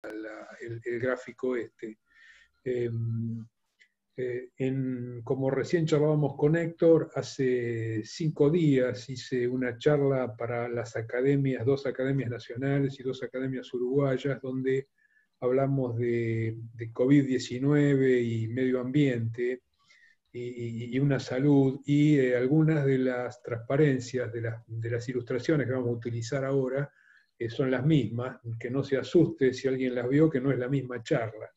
el gráfico este. Como recién charlábamos con Héctor, hace 5 días hice una charla para las academias, 2 academias nacionales y 2 academias uruguayas, donde hablamos de COVID-19 y medio ambiente y una salud, y algunas de las transparencias de las ilustraciones que vamos a utilizar ahora son las mismas, que no se asuste si alguien las vio, que no es la misma charla.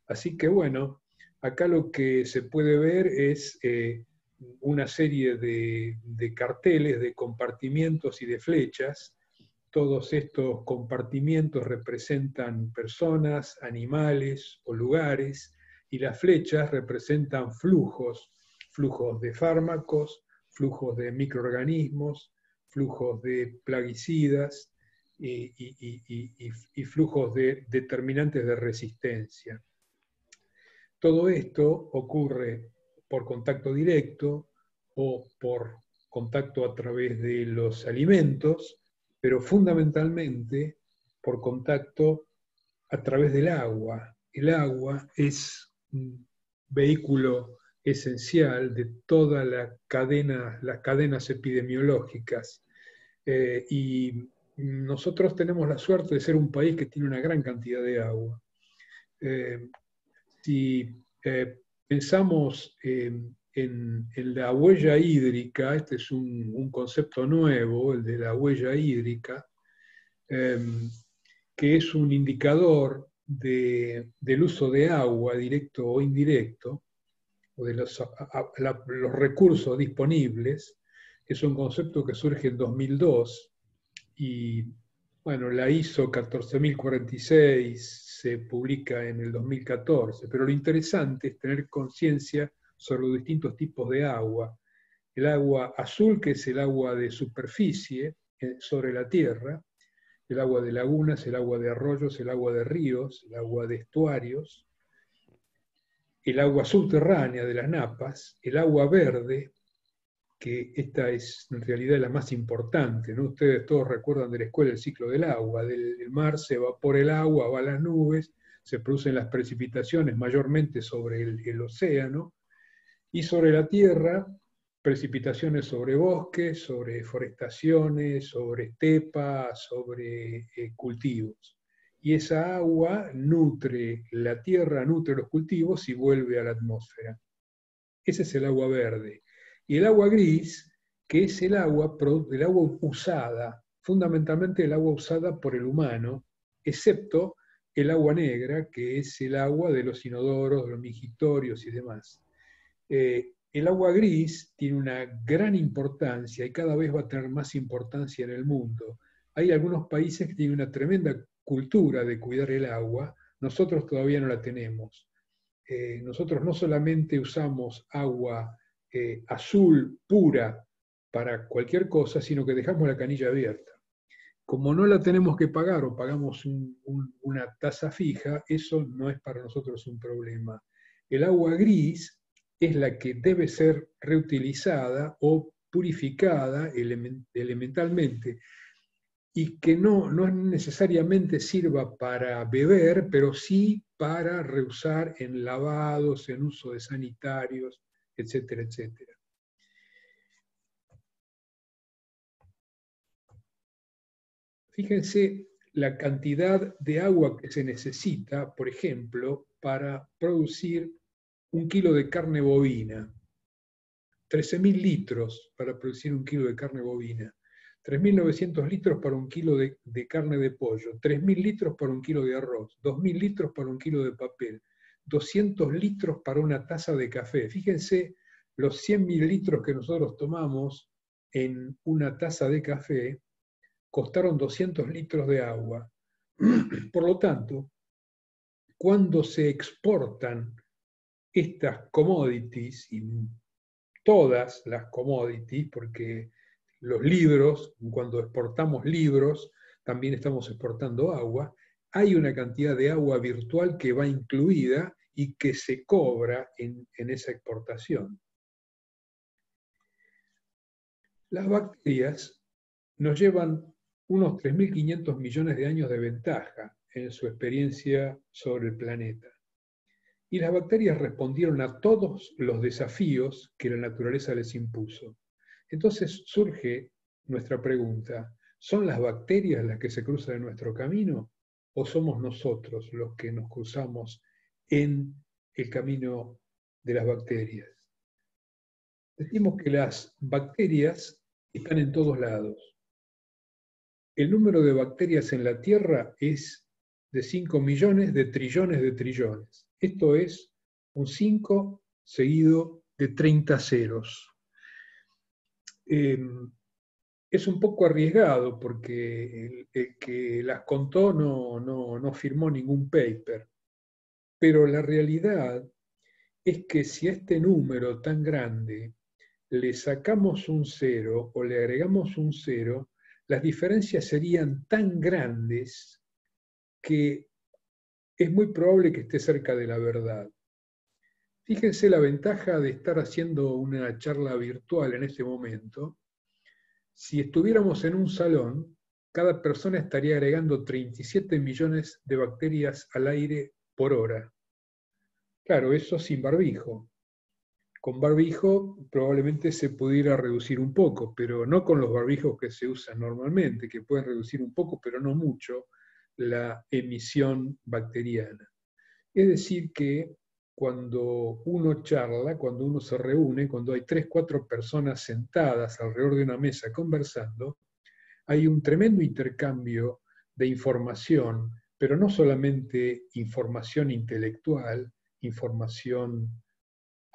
Así que bueno, acá lo que se puede ver es una serie de carteles, de compartimientos y de flechas. Todos estos compartimientos representan personas, animales o lugares, y las flechas representan flujos, flujos de fármacos, flujos de microorganismos, flujos de plaguicidas y flujos de determinantes de resistencia. Todo esto ocurre por contacto directo o por contacto a través de los alimentos, pero fundamentalmente por contacto a través del agua. El agua es un vehículo esencial de toda las cadenas epidemiológicas. Y nosotros tenemos la suerte de ser un país que tiene una gran cantidad de agua. Si pensamos en la huella hídrica, este es un concepto nuevo, el de la huella hídrica, que es un indicador del uso de agua, directo o indirecto, o de los recursos disponibles. Es un concepto que surge en 2002 y, bueno, la ISO 14046 se publica en el 2014, pero lo interesante es tener conciencia sobre los distintos tipos de agua. El agua azul, que es el agua de superficie sobre la tierra, el agua de lagunas, el agua de arroyos, el agua de ríos, el agua de estuarios, el agua subterránea de las napas, el agua verde, que esta es en realidad la más importante, ¿no? Ustedes todos recuerdan de la escuela el ciclo del agua. Del mar se evapora el agua, va a las nubes, se producen las precipitaciones mayormente sobre el océano, y sobre la tierra, precipitaciones sobre bosques, sobre forestaciones, sobre estepas, sobre cultivos. Y esa agua nutre la tierra, nutre los cultivos y vuelve a la atmósfera. Ese es el agua verde. Y el agua gris, que es el agua usada, fundamentalmente el agua usada por el humano, excepto el agua negra, que es el agua de los inodoros, de los migitorios y demás. El agua gris tiene una gran importancia y cada vez va a tener más importancia en el mundo. Hay algunos países que tienen una tremenda cultura de cuidar el agua, nosotros todavía no la tenemos. Nosotros no solamente usamos agua azul pura para cualquier cosa, sino que dejamos la canilla abierta. Como no la tenemos que pagar o pagamos una tasa fija, eso no es para nosotros un problema. El agua gris es la que debe ser reutilizada o purificada elementalmente, y que no necesariamente sirva para beber, pero sí para reusar en lavados, en uso de sanitarios, etcétera, etcétera. Fíjense la cantidad de agua que se necesita, por ejemplo, para producir 1 kilo de carne bovina. 13.000 litros para producir 1 kilo de carne bovina. 3.900 litros para 1 kilo de carne de pollo. 3.000 litros para 1 kilo de arroz. 2.000 litros para 1 kilo de papel. 200 litros para una taza de café. Fíjense los 100 mililitros que nosotros tomamos en una taza de café, costaron 200 litros de agua. Por lo tanto, cuando se exportan estas commodities, y todas las commodities, porque los libros, cuando exportamos libros, también estamos exportando agua, hay una cantidad de agua virtual que va incluida y que se cobra en esa exportación. Las bacterias nos llevan unos 3.500 millones de años de ventaja en su experiencia sobre el planeta. Y las bacterias respondieron a todos los desafíos que la naturaleza les impuso. Entonces surge nuestra pregunta: ¿son las bacterias las que se cruzan en nuestro camino o somos nosotros los que nos cruzamos en el camino de las bacterias? Decimos que las bacterias están en todos lados. El número de bacterias en la Tierra es de 5 millones de trillones de trillones. Esto es un 5 seguido de 30 ceros. Es un poco arriesgado porque el que las contó no firmó ningún paper, pero la realidad es que si a este número tan grande le sacamos un cero o le agregamos un cero, las diferencias serían tan grandes que es muy probable que esté cerca de la verdad. Fíjense la ventaja de estar haciendo una charla virtual en este momento. Si estuviéramos en un salón, cada persona estaría agregando 37 millones de bacterias al aire por hora. Claro, eso sin barbijo. Con barbijo probablemente se pudiera reducir un poco, pero no con los barbijos que se usan normalmente, que pueden reducir un poco, pero no mucho, la emisión bacteriana. Es decir que cuando uno charla, cuando uno se reúne, cuando hay 3, 4 personas sentadas alrededor de una mesa conversando, hay un tremendo intercambio de información, pero no solamente información intelectual, información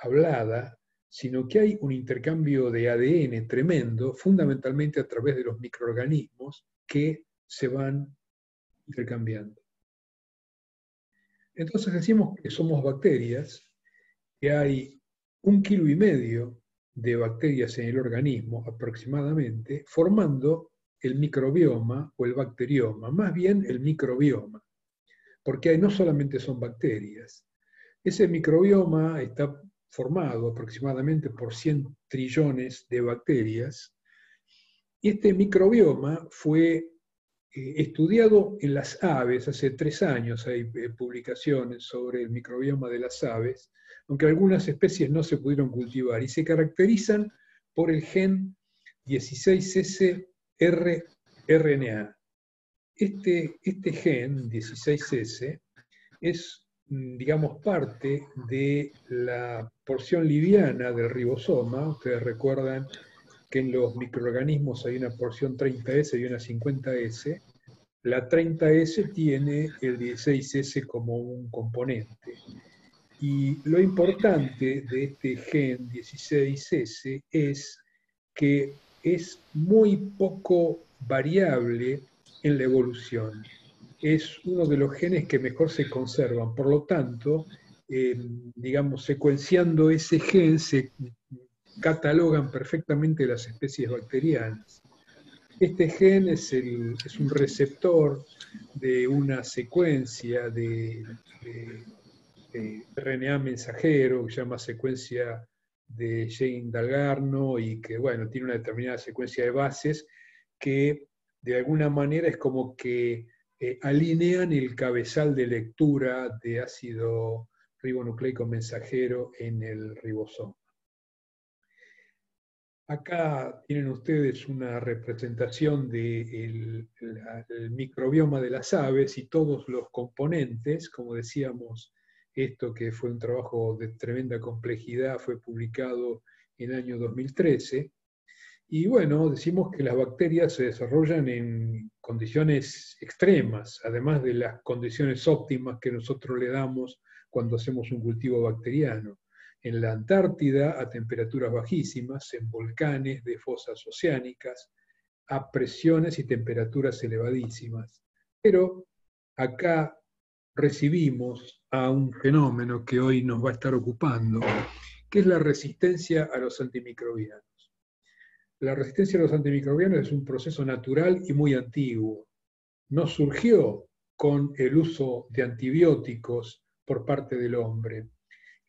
hablada, sino que hay un intercambio de ADN tremendo, fundamentalmente a través de los microorganismos que se van intercambiando. Entonces decimos que somos bacterias, que hay 1,5 kilos de bacterias en el organismo aproximadamente, formando el microbioma o el bacterioma, más bien el microbioma, porque no solamente son bacterias. Ese microbioma está formado aproximadamente por 100 trillones de bacterias, y este microbioma fue estudiado en las aves. Hace 3 años hay publicaciones sobre el microbioma de las aves, aunque algunas especies no se pudieron cultivar, y se caracterizan por el gen 16S-rRNA. Este gen 16S es, digamos, parte de la porción liviana del ribosoma. Ustedes recuerdan que en los microorganismos hay una porción 30S y una 50S. La 30S tiene el 16S como un componente. Y lo importante de este gen 16S es que es muy poco variable en la evolución. Es uno de los genes que mejor se conservan. Por lo tanto, digamos, secuenciando ese gen se catalogan perfectamente las especies bacterianas. Este gen es un receptor de una secuencia de RNA mensajero que se llama secuencia de Shane-Dalgarno, y que, bueno, tiene una determinada secuencia de bases que de alguna manera es como que alinean el cabezal de lectura de ácido ribonucleico mensajero en el ribosoma. Acá tienen ustedes una representación del microbioma de las aves y todos los componentes. Como decíamos, esto que fue un trabajo de tremenda complejidad fue publicado en el año 2013. Y bueno, decimos que las bacterias se desarrollan en condiciones extremas, además de las condiciones óptimas que nosotros le damos cuando hacemos un cultivo bacteriano. En la Antártida, a temperaturas bajísimas, en volcanes de fosas oceánicas, a presiones y temperaturas elevadísimas. Pero acá recibimos a un fenómeno que hoy nos va a estar ocupando, que es la resistencia a los antimicrobianos. La resistencia a los antimicrobianos es un proceso natural y muy antiguo. No surgió con el uso de antibióticos por parte del hombre.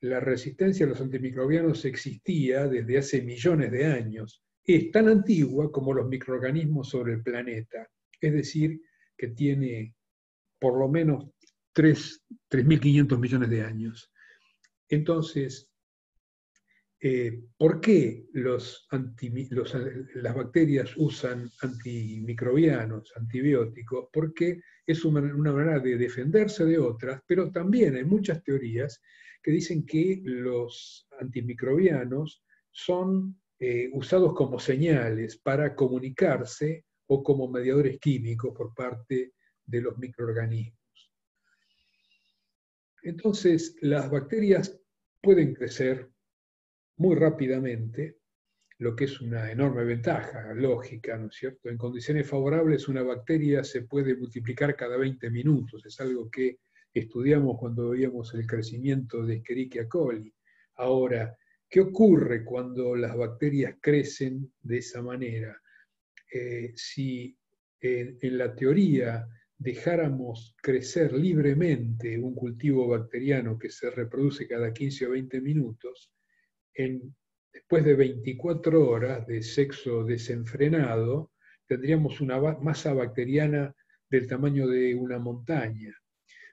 La resistencia a los antimicrobianos existía desde hace millones de años. Es tan antigua como los microorganismos sobre el planeta. Es decir, que tiene por lo menos 3.500 millones de años. Entonces, ¿por qué las bacterias usan antimicrobianos, antibióticos? Porque es una manera de defenderse de otras, pero también hay muchas teorías que dicen que los antimicrobianos son usados como señales para comunicarse o como mediadores químicos por parte de los microorganismos. Entonces, las bacterias pueden crecer muy rápidamente, lo que es una enorme ventaja lógica, ¿no es cierto? En condiciones favorables una bacteria se puede multiplicar cada 20 minutos, es algo que estudiamos cuando veíamos el crecimiento de Escherichia coli. Ahora, ¿qué ocurre cuando las bacterias crecen de esa manera? Si en la teoría dejáramos crecer libremente un cultivo bacteriano que se reproduce cada 15 o 20 minutos, después de 24 horas de sexo desenfrenado, tendríamos una masa bacteriana del tamaño de una montaña.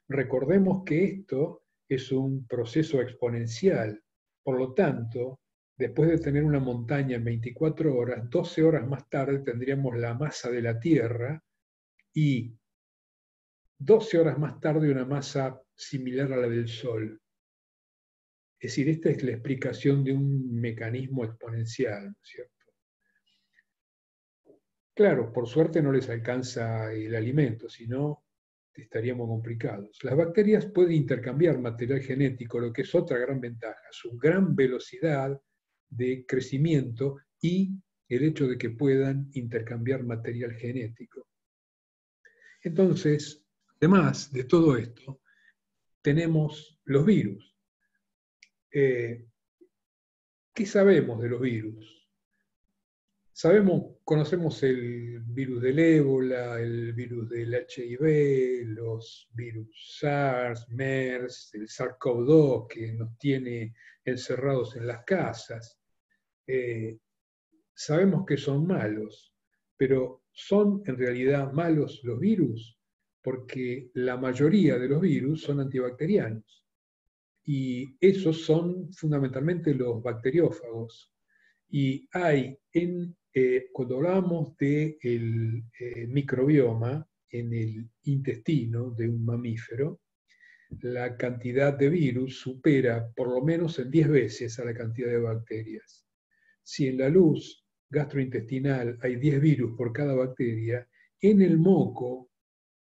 Recordemos que esto es un proceso exponencial. Por lo tanto, después de tener una montaña en 24 horas, 12 horas más tarde tendríamos la masa de la Tierra y 12 horas más tarde una masa similar a la del Sol. Es decir, esta es la explicación de un mecanismo exponencial, ¿no es cierto? Claro, por suerte no les alcanza el alimento, si no estaríamos complicados. Las bacterias pueden intercambiar material genético, lo que es otra gran ventaja, su gran velocidad de crecimiento y el hecho de que puedan intercambiar material genético. Entonces, además de todo esto, tenemos los virus. ¿Qué sabemos de los virus? Conocemos el virus del ébola, el virus del HIV, los virus SARS, MERS, el SARS-CoV-2 que nos tiene encerrados en las casas. Sabemos que son malos, pero ¿son en realidad malos los virus? Porque la mayoría de los virus son antibacterianos y esos son fundamentalmente los bacteriófagos. Y hay, cuando hablamos del microbioma en el intestino de un mamífero, la cantidad de virus supera por lo menos en 10 veces a la cantidad de bacterias. Si en la luz gastrointestinal hay 10 virus por cada bacteria, en el moco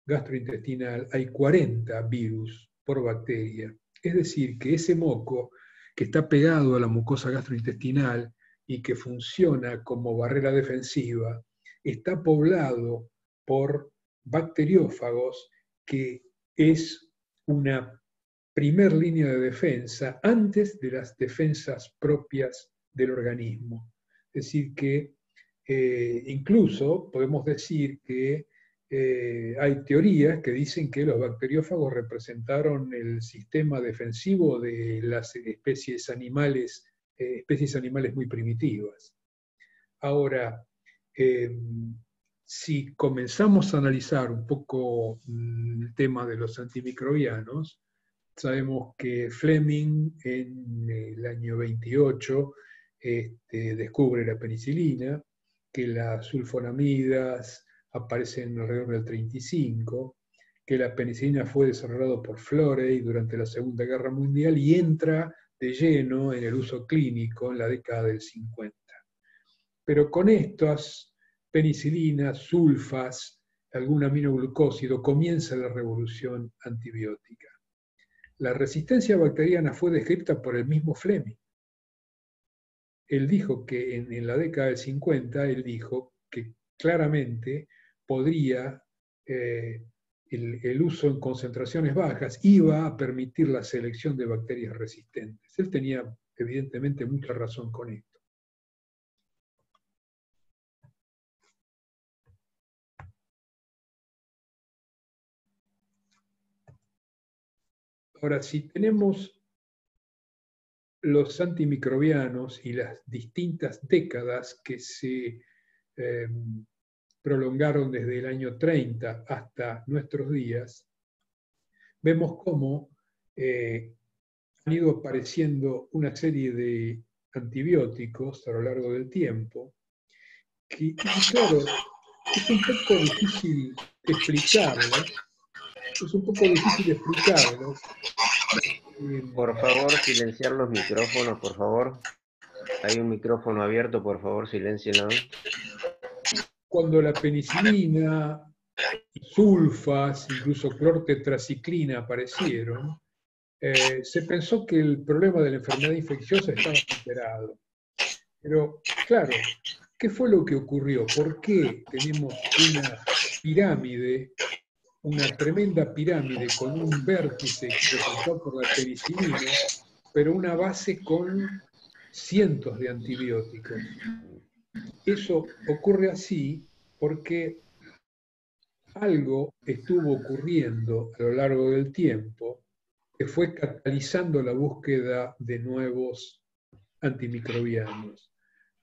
gastrointestinal hay 40 virus por bacteria. Es decir, que ese moco que está pegado a la mucosa gastrointestinal y que funciona como barrera defensiva, está poblado por bacteriófagos, que es una primer línea de defensa antes de las defensas propias del organismo. Es decir, que incluso podemos decir que hay teorías que dicen que los bacteriófagos representaron el sistema defensivo de las especies animales muy primitivas. Ahora, si comenzamos a analizar un poco el tema de los antimicrobianos, sabemos que Fleming en el año 28 descubre la penicilina, que las sulfonamidas aparecen alrededor del 35, que la penicilina fue desarrollada por Florey durante la Segunda Guerra Mundial y entra de lleno en el uso clínico en la década del 50. Pero con estas penicilinas, sulfas, algún aminoglucósido, comienza la revolución antibiótica. La resistencia bacteriana fue descrita por el mismo Fleming. Él dijo que en la década del 50, él dijo que claramente podría, el uso en concentraciones bajas iba a permitir la selección de bacterias resistentes. Él tenía evidentemente mucha razón con esto. Ahora, si tenemos los antimicrobianos y las distintas décadas que se prolongaron desde el año 30 hasta nuestros días, vemos cómo han ido apareciendo una serie de antibióticos a lo largo del tiempo, y claro, es un poco difícil explicarlo, es un poco difícil explicarlo. Por favor, silenciar los micrófonos, por favor. Hay un micrófono abierto, por favor, siléncienlo. Cuando la penicilina, sulfas, incluso clortetraciclina aparecieron, se pensó que el problema de la enfermedad infecciosa estaba superado. Pero, claro, ¿qué fue lo que ocurrió? ¿Por qué tenemos una pirámide, una tremenda pirámide con un vértice representado por la penicilina, pero una base con cientos de antibióticos? Eso ocurre así porque algo estuvo ocurriendo a lo largo del tiempo que fue catalizando la búsqueda de nuevos antimicrobianos.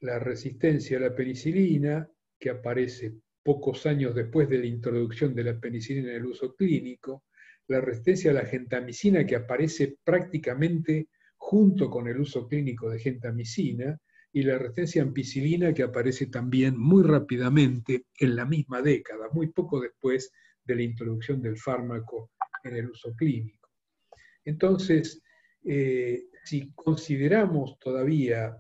La resistencia a la penicilina, que aparece pocos años después de la introducción de la penicilina en el uso clínico, la resistencia a la gentamicina, que aparece prácticamente junto con el uso clínico de gentamicina, y la resistencia a ampicilina, que aparece también muy rápidamente en la misma década, muy poco después de la introducción del fármaco en el uso clínico. Entonces, si consideramos todavía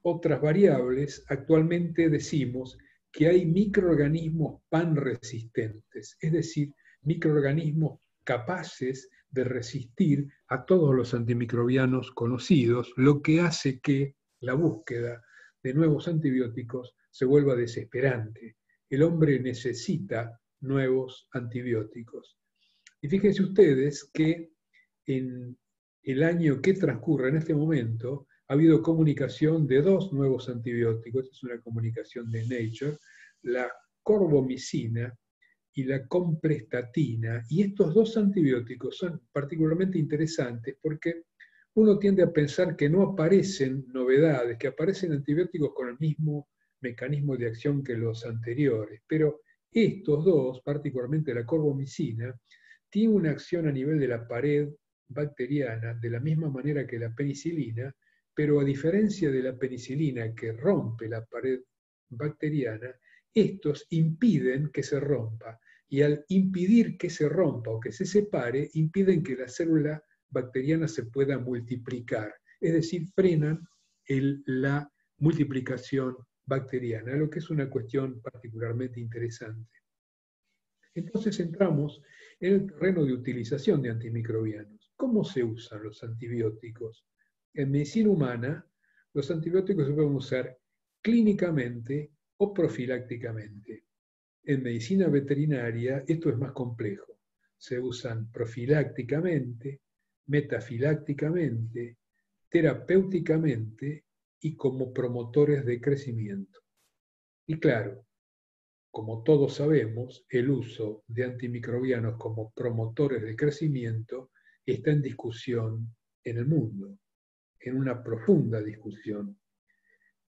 otras variables, actualmente decimos que hay microorganismos panresistentes, es decir, microorganismos capaces de resistir a todos los antimicrobianos conocidos, lo que hace que la búsqueda de nuevos antibióticos se vuelva desesperante. El hombre necesita nuevos antibióticos. Y fíjense ustedes que en el año que transcurre en este momento, ha habido comunicación de dos nuevos antibióticos, es una comunicación de Nature, la corbamicina y la comprestatina, y estos dos antibióticos son particularmente interesantes porque uno tiende a pensar que no aparecen novedades, que aparecen antibióticos con el mismo mecanismo de acción que los anteriores, pero estos dos, particularmente la corbamicina, tiene una acción a nivel de la pared bacteriana de la misma manera que la penicilina, pero a diferencia de la penicilina que rompe la pared bacteriana, estos impiden que se rompa. Y al impedir que se rompa o que se separe, impiden que la célula bacteriana se pueda multiplicar. Es decir, frenan la multiplicación bacteriana, lo que es una cuestión particularmente interesante. Entonces entramos en el terreno de utilización de antimicrobianos. ¿Cómo se usan los antibióticos? En medicina humana, los antibióticos se pueden usar clínicamente o profilácticamente. En medicina veterinaria esto es más complejo. Se usan profilácticamente, metafilácticamente, terapéuticamente y como promotores de crecimiento. Y claro, como todos sabemos, el uso de antimicrobianos como promotores de crecimiento está en discusión en el mundo, en una profunda discusión.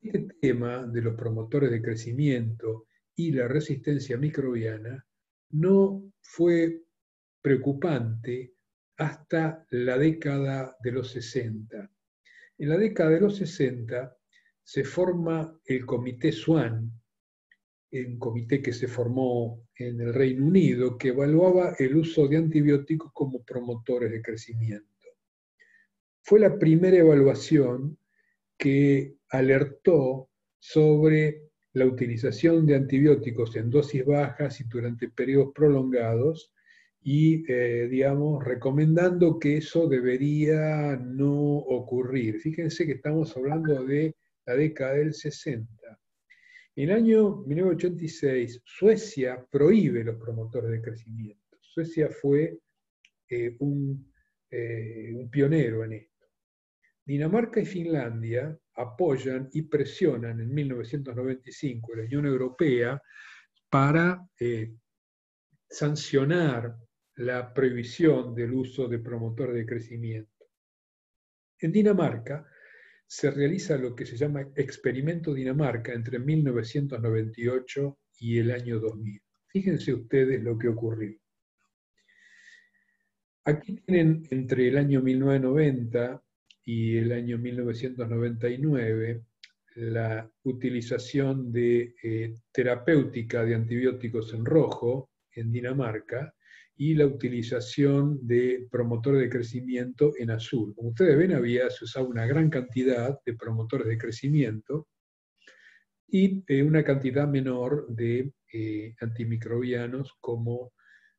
Este tema de los promotores de crecimiento y la resistencia microbiana no fue preocupante hasta la década de los 60. En la década de los 60 se forma el Comité Swan, un comité que se formó en el Reino Unido que evaluaba el uso de antibióticos como promotores de crecimiento. Fue la primera evaluación que alertó sobre la utilización de antibióticos en dosis bajas y durante periodos prolongados y, digamos, recomendando que eso debería no ocurrir. Fíjense que estamos hablando de la década del 60. En el año 1986, Suecia prohíbe los promotores de crecimiento. Suecia fue un pionero en esto. Dinamarca y Finlandia apoyan y presionan en 1995 a la Unión Europea para sancionar la prohibición del uso de promotores de crecimiento. En Dinamarca se realiza lo que se llama Experimento Dinamarca entre 1998 y el año 2000. Fíjense ustedes lo que ocurrió. Aquí tienen entre el año 1990 y el año 1999 la utilización de terapéutica de antibióticos en rojo en Dinamarca y la utilización de promotores de crecimiento en azul. Como ustedes ven, se usaba una gran cantidad de promotores de crecimiento y una cantidad menor de antimicrobianos como,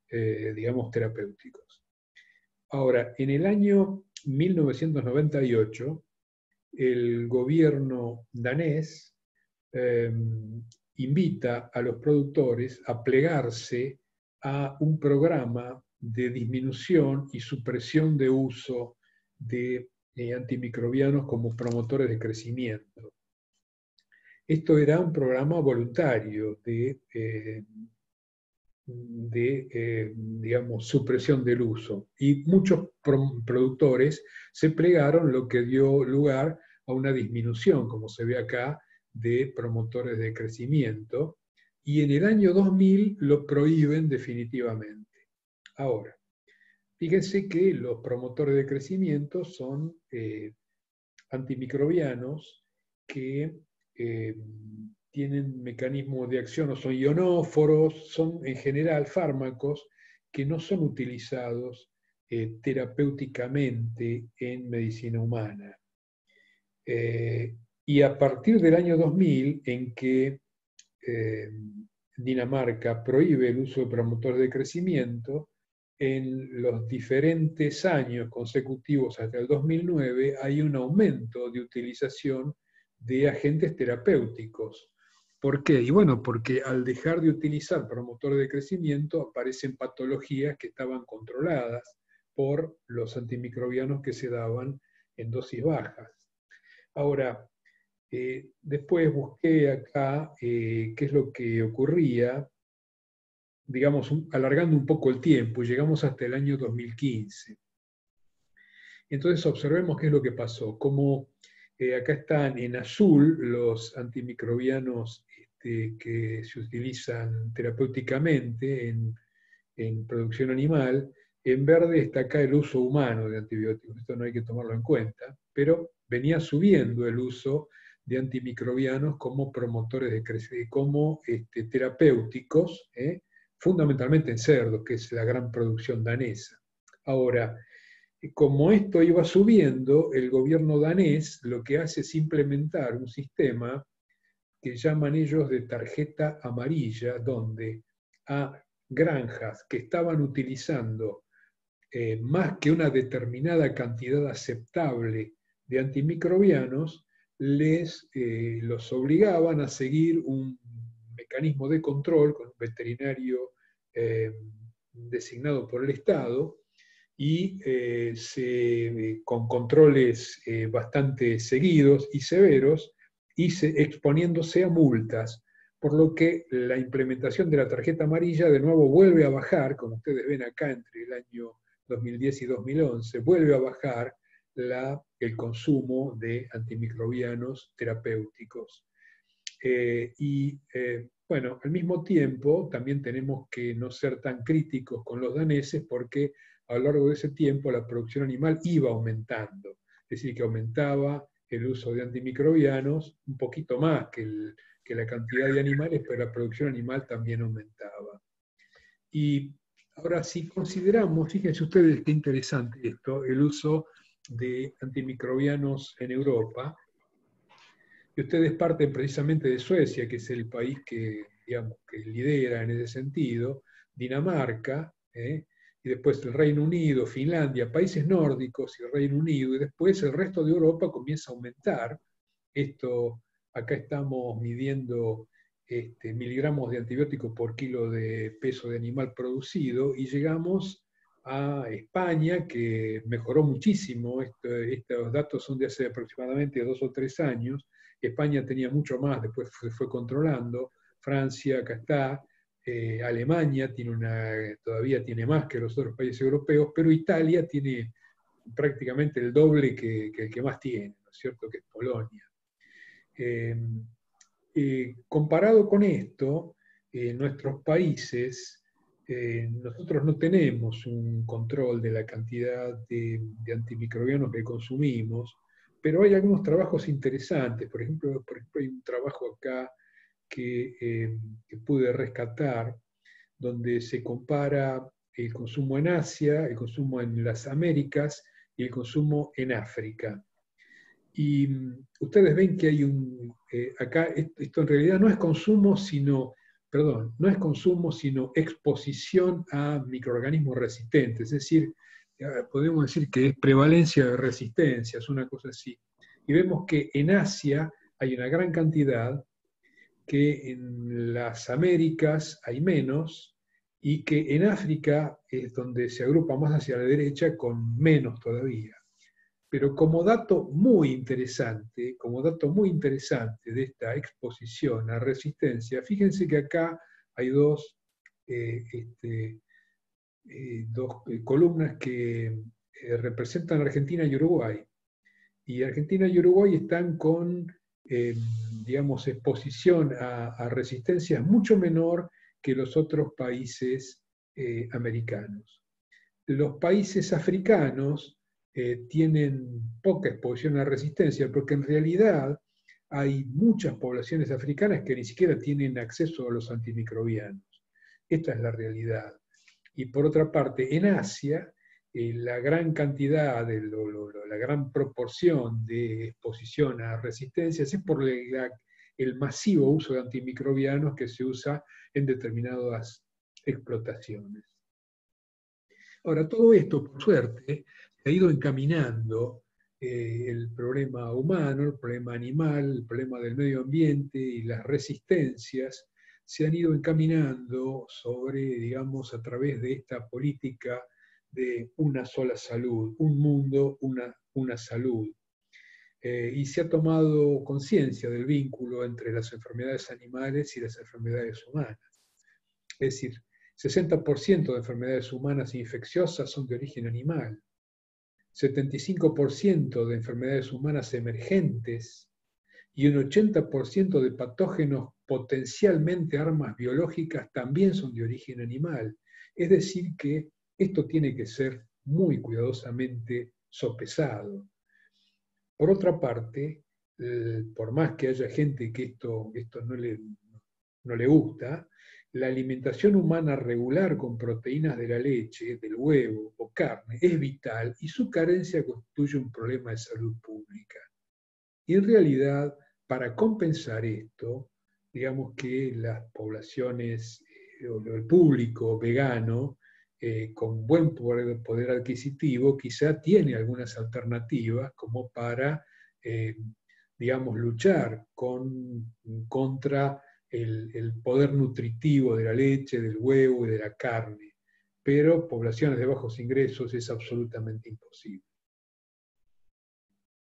digamos, terapéuticos. Ahora, en el año 1998, el gobierno danés invita a los productores a plegarse a un programa de disminución y supresión de uso de antimicrobianos como promotores de crecimiento. Esto era un programa voluntario digamos, supresión del uso. Y muchos productores se plegaron, lo que dio lugar a una disminución, como se ve acá, de promotores de crecimiento. Y en el año 2000 lo prohíben definitivamente. Ahora, fíjense que los promotores de crecimiento son antimicrobianos que tienen mecanismos de acción, o son ionóforos, son en general fármacos que no son utilizados terapéuticamente en medicina humana. Y a partir del año 2000, en que Dinamarca prohíbe el uso de promotores de crecimiento, en los diferentes años consecutivos hasta el 2009 hay un aumento de utilización de agentes terapéuticos. ¿Por qué? Y bueno, porque al dejar de utilizar promotores de crecimiento aparecen patologías que estaban controladas por los antimicrobianos que se daban en dosis bajas. Ahora, después busqué acá qué es lo que ocurría, digamos, alargando un poco el tiempo, llegamos hasta el año 2015. Entonces observemos qué es lo que pasó. Como acá están en azul los antimicrobianos que se utilizan terapéuticamente en producción animal, en verde está acá el uso humano de antibióticos. Esto no hay que tomarlo en cuenta, pero venía subiendo el uso de antimicrobianos como promotores de crecimiento, como terapéuticos, fundamentalmente en cerdos, que es la gran producción danesa. Ahora, como esto iba subiendo, el gobierno danés lo que hace es implementar un sistema que llaman ellos de tarjeta amarilla, donde a granjas que estaban utilizando más que una determinada cantidad aceptable de antimicrobianos, los obligaban a seguir un mecanismo de control con un veterinario designado por el Estado y con controles bastante seguidos y severos, y exponiéndose a multas, por lo que la implementación de la tarjeta amarilla de nuevo vuelve a bajar, como ustedes ven acá entre el año 2010 y 2011, vuelve a bajar el consumo de antimicrobianos terapéuticos. Bueno, al mismo tiempo también tenemos que no ser tan críticos con los daneses porque a lo largo de ese tiempo la producción animal iba aumentando, es decir, que aumentaba el uso de antimicrobianos un poquito más que la cantidad de animales, pero la producción animal también aumentaba. Y ahora, si consideramos, fíjense ustedes qué interesante esto, el uso de antimicrobianos en Europa, y ustedes parten precisamente de Suecia, que es el país que, digamos, que lidera en ese sentido, Dinamarca, y después el Reino Unido, Finlandia, países nórdicos y el Reino Unido, y después el resto de Europa comienza a aumentar. Esto, acá estamos midiendo miligramos de antibiótico por kilo de peso de animal producido, y llegamos a España, que mejoró muchísimo. Estos datos son de hace aproximadamente 2 o 3 años. España tenía mucho más, después fue controlando. Francia, acá está. Alemania todavía tiene más que los otros países europeos, pero Italia tiene prácticamente el doble que el que más tiene, ¿no es cierto?, que es Polonia. Comparado con esto, nuestros países nosotros no tenemos un control de la cantidad de antimicrobianos que consumimos, pero hay algunos trabajos interesantes. Por ejemplo, hay un trabajo acá que pude rescatar, donde se compara el consumo en Asia, el consumo en las Américas y el consumo en África. Y ustedes ven que hay acá esto en realidad no es consumo, no es consumo, sino exposición a microorganismos resistentes. Es decir, podemos decir que es prevalencia de resistencias, una cosa así. Y vemos que en Asia hay una gran cantidad, que en las Américas hay menos, y que en África es donde se agrupa más hacia la derecha con menos todavía. Pero como dato muy interesante de esta exposición a resistencia, fíjense que acá hay dos columnas que representan Argentina y Uruguay. Y Argentina y Uruguay están con, digamos, exposición a resistencias mucho menor que los otros países americanos. Los países africanos tienen poca exposición a resistencia, porque en realidad hay muchas poblaciones africanas que ni siquiera tienen acceso a los antimicrobianos. Esta es la realidad. Y por otra parte, en Asia, la gran cantidad, la gran proporción de exposición a resistencias es por el masivo uso de antimicrobianos que se usa en determinadas explotaciones. Ahora, todo esto, por suerte, se ha ido encaminando el problema humano, el problema animal, el problema del medio ambiente y las resistencias se han ido encaminando sobre, digamos, a través de esta política de una sola salud, un mundo, una salud. Y se ha tomado conciencia del vínculo entre las enfermedades animales y las enfermedades humanas. Es decir, 60% de enfermedades humanas infecciosas son de origen animal, 75% de enfermedades humanas emergentes y un 80% de patógenos potencialmente armas biológicas también son de origen animal. Es decir, que esto tiene que ser muy cuidadosamente sopesado. Por otra parte, por más que haya gente que esto no le gusta, la alimentación humana regular con proteínas de la leche, del huevo o carne es vital y su carencia constituye un problema de salud pública. Y en realidad, para compensar esto, digamos que las poblaciones o el público vegano con buen poder adquisitivo quizá tiene algunas alternativas como para, digamos, luchar contra el poder nutritivo de la leche, del huevo y de la carne, pero poblaciones de bajos ingresos es absolutamente imposible.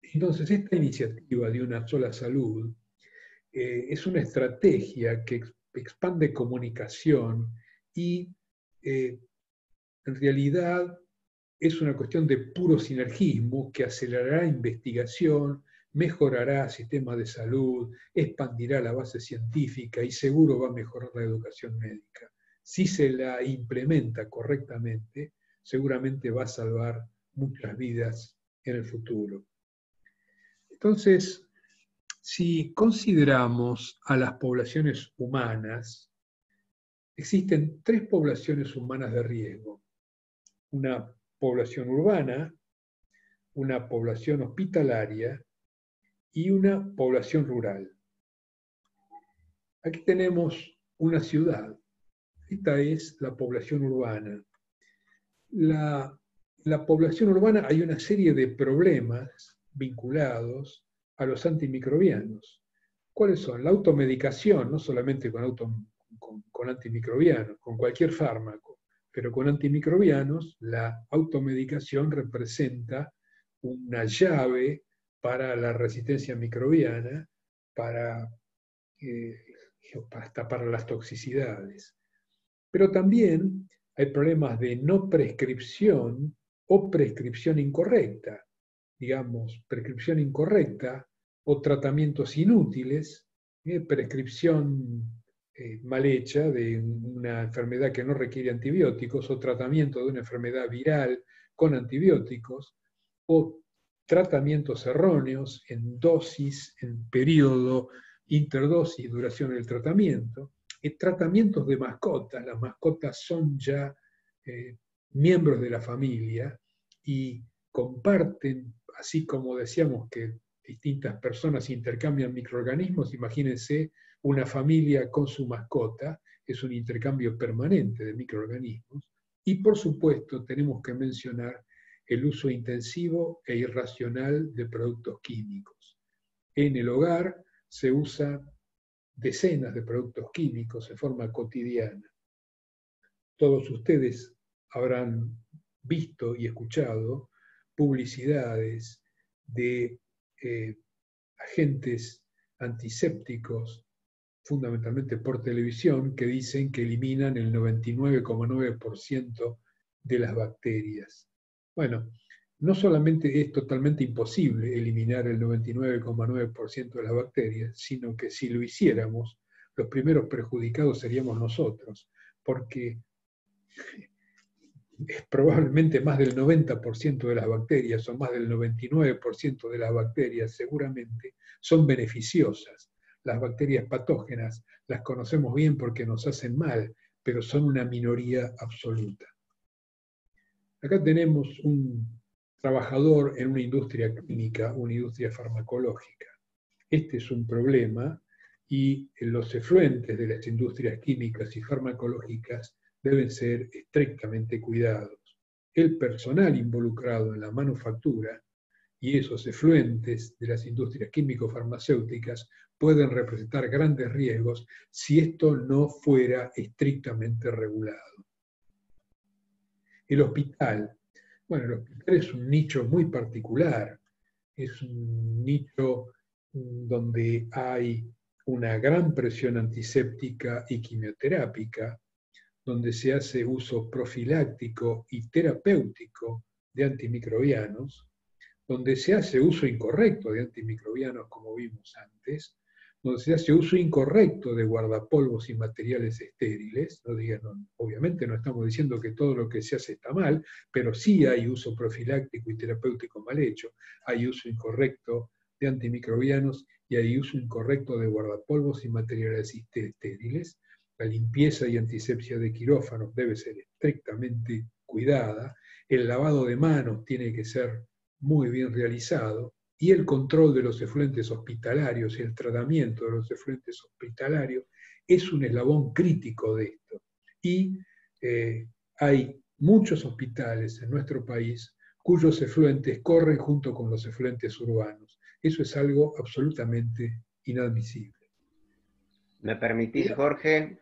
Entonces, esta iniciativa de una sola salud es una estrategia que expande comunicación y en realidad es una cuestión de puro sinergismo que acelerará investigación, mejorará sistemas de salud, expandirá la base científica y seguro va a mejorar la educación médica. Si se la implementa correctamente, seguramente va a salvar muchas vidas en el futuro. Entonces, si consideramos a las poblaciones humanas, existen tres poblaciones humanas de riesgo. Una población urbana, una población hospitalaria y una población rural. Aquí tenemos una ciudad. Esta es la población urbana. La población urbana hay una serie de problemas vinculados a los antimicrobianos. ¿Cuáles son? La automedicación, no solamente con antimicrobianos, con cualquier fármaco, pero con antimicrobianos, la automedicación representa una llave para la resistencia microbiana, hasta para las toxicidades. Pero también hay problemas de no prescripción o prescripción incorrecta. Digamos, prescripción incorrecta o tratamientos inútiles, prescripción mal hecha de una enfermedad que no requiere antibióticos, o tratamiento de una enfermedad viral con antibióticos, o tratamientos erróneos en dosis, en periodo, interdosis, duración del tratamiento, tratamientos de mascotas. Las mascotas son ya miembros de la familia y comparten, así como decíamos que distintas personas intercambian microorganismos, imagínense una familia con su mascota, es un intercambio permanente de microorganismos. Y por supuesto tenemos que mencionar el uso intensivo e irracional de productos químicos. En el hogar se usan decenas de productos químicos en forma cotidiana. Todos ustedes habrán visto y escuchado publicidades de agentes antisépticos, fundamentalmente por televisión, que dicen que eliminan el 99,9% de las bacterias. Bueno, no solamente es totalmente imposible eliminar el 99,9% de las bacterias, sino que si lo hiciéramos, los primeros perjudicados seríamos nosotros, porque probablemente más del 90% de las bacterias, o más del 99% de las bacterias seguramente, son beneficiosas. Las bacterias patógenas las conocemos bien porque nos hacen mal, pero son una minoría absoluta. Acá tenemos un trabajador en una industria química, una industria farmacológica. Este es un problema y los efluentes de las industrias químicas y farmacológicas deben ser estrictamente cuidados. El personal involucrado en la manufactura y esos efluentes de las industrias químico-farmacéuticas pueden representar grandes riesgos si esto no fuera estrictamente regulado. El hospital. Bueno, el hospital es un nicho muy particular. Es un nicho donde hay una gran presión antiséptica y quimioterápica, donde se hace uso profiláctico y terapéutico de antimicrobianos, donde se hace uso incorrecto de antimicrobianos, como vimos antes, donde se hace uso incorrecto de guardapolvos y materiales estériles. No digan, no, obviamente no estamos diciendo que todo lo que se hace está mal, pero sí hay uso profiláctico y terapéutico mal hecho, hay uso incorrecto de antimicrobianos y hay uso incorrecto de guardapolvos y materiales estériles. La limpieza y antisepsia de quirófanos debe ser estrictamente cuidada, el lavado de manos tiene que ser muy bien realizado, y el control de los efluentes hospitalarios y el tratamiento de los efluentes hospitalarios es un eslabón crítico de esto. Y hay muchos hospitales en nuestro país cuyos efluentes corren junto con los efluentes urbanos. Eso es algo absolutamente inadmisible. ¿Me permitís, Jorge?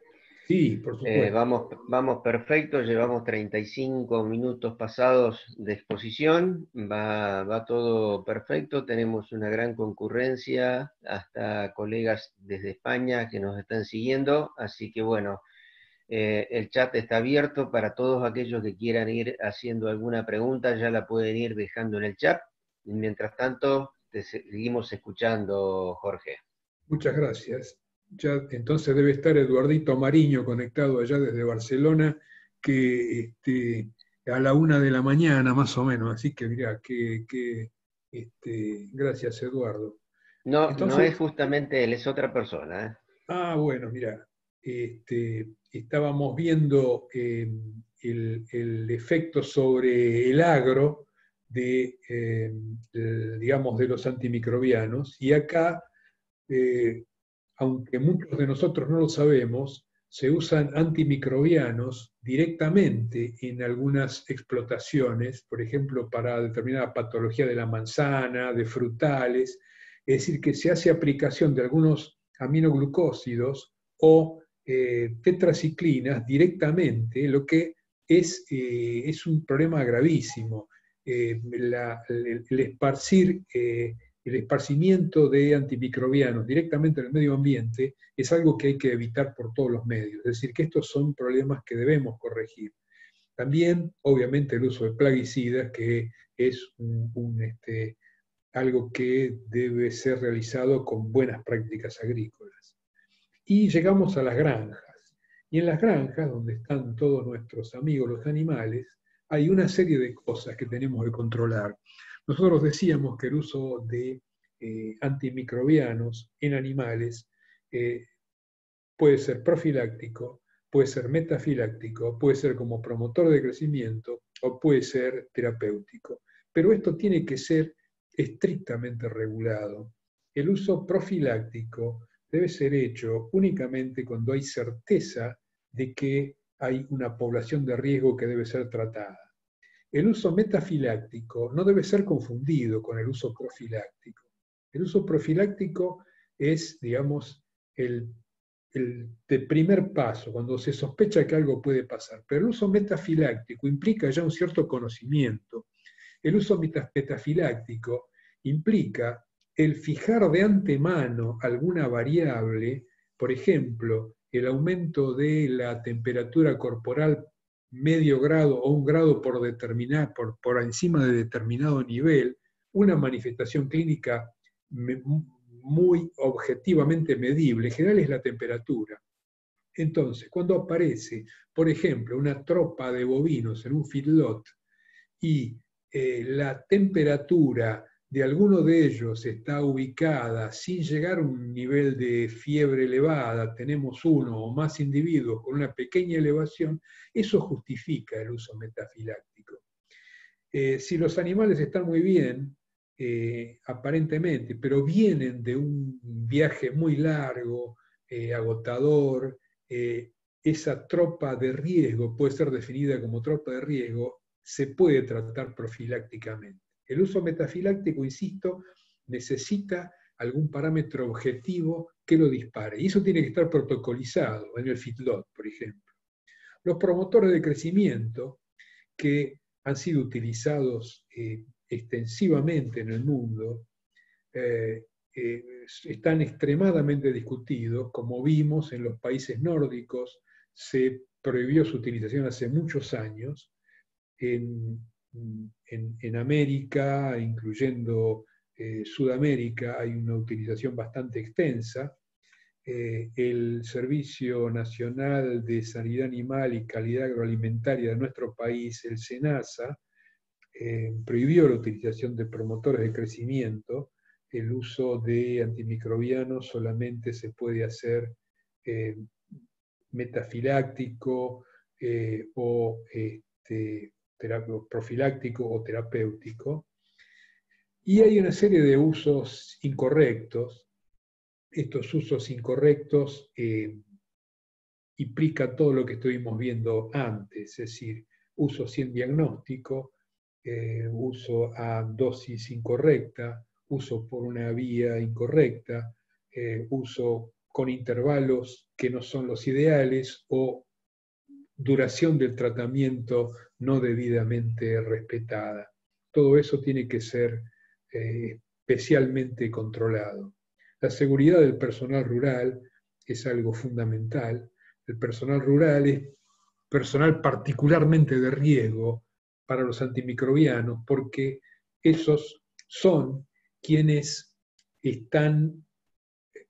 Sí, por supuesto. Vamos perfecto, llevamos 35 minutos pasados de exposición, va todo perfecto, tenemos una gran concurrencia, hasta colegas desde España que nos están siguiendo, así que bueno, el chat está abierto para todos aquellos que quieran ir haciendo alguna pregunta, ya la pueden ir dejando en el chat, y mientras tanto te seguimos escuchando, Jorge. Muchas gracias. Ya entonces debe estar Eduardito Mariño conectado allá desde Barcelona, que a la 1 de la mañana más o menos, así que mirá, gracias Eduardo. No, Entonces, no es justamente él, es otra persona, ¿eh? Bueno, mirá, estábamos viendo el efecto sobre el agro de, digamos, de los antimicrobianos, y acá aunque muchos de nosotros no lo sabemos, se usan antimicrobianos directamente en algunas explotaciones, por ejemplo, para determinada patología de la manzana, de frutales, es decir, que se hace aplicación de algunos aminoglucósidos o tetraciclinas directamente, lo que es un problema gravísimo. El esparcir el esparcimiento de antimicrobianos directamente en el medio ambiente es algo que hay que evitar por todos los medios. Es decir, que estos son problemas que debemos corregir. También, obviamente, el uso de plaguicidas, que es algo que debe ser realizado con buenas prácticas agrícolas. Y llegamos a las granjas. Y en las granjas, donde están todos nuestros amigos los animales, hay una serie de cosas que tenemos que controlar. Nosotros decíamos que el uso de antimicrobianos en animales puede ser profiláctico, puede ser metafiláctico, puede ser como promotor de crecimiento o puede ser terapéutico. Pero esto tiene que ser estrictamente regulado. El uso profiláctico debe ser hecho únicamente cuando hay certeza de que hay una población de riesgo que debe ser tratada. El uso metafiláctico no debe ser confundido con el uso profiláctico. El uso profiláctico es, digamos, el primer paso, cuando se sospecha que algo puede pasar. Pero el uso metafiláctico implica ya un cierto conocimiento. El uso metafiláctico implica el fijar de antemano alguna variable, por ejemplo, el aumento de la temperatura corporal medio grado o un grado por encima de determinado nivel, una manifestación clínica muy objetivamente medible, en general es la temperatura. Entonces, cuando aparece, por ejemplo, una tropa de bovinos en un feedlot y la temperatura de alguno de ellos está ubicada sin llegar a un nivel de fiebre elevada, tenemos uno o más individuos con una pequeña elevación, eso justifica el uso metafiláctico. Si los animales están muy bien, aparentemente, pero vienen de un viaje muy largo, agotador, esa tropa de riesgo puede ser definida como tropa de riesgo, se puede tratar profilácticamente. El uso metafiláctico, insisto, necesita algún parámetro objetivo que lo dispare, y eso tiene que estar protocolizado en el feedlot, por ejemplo. Los promotores de crecimiento, que han sido utilizados extensivamente en el mundo, están extremadamente discutidos. Como vimos en los países nórdicos, se prohibió su utilización hace muchos años. En América, incluyendo Sudamérica, hay una utilización bastante extensa. El Servicio Nacional de Sanidad Animal y Calidad Agroalimentaria de nuestro país, el SENASA, prohibió la utilización de promotores de crecimiento. El uso de antimicrobianos solamente se puede hacer metafiláctico o profiláctico o terapéutico. Y hay una serie de usos incorrectos. Estos usos incorrectos implican todo lo que estuvimos viendo antes, es decir, uso sin diagnóstico, uso a dosis incorrecta, uso por una vía incorrecta, uso con intervalos que no son los ideales o duración del tratamiento no debidamente respetada. Todo eso tiene que ser especialmente controlado. La seguridad del personal rural es algo fundamental. El personal rural es personal particularmente de riesgo para los antimicrobianos porque esos son quienes están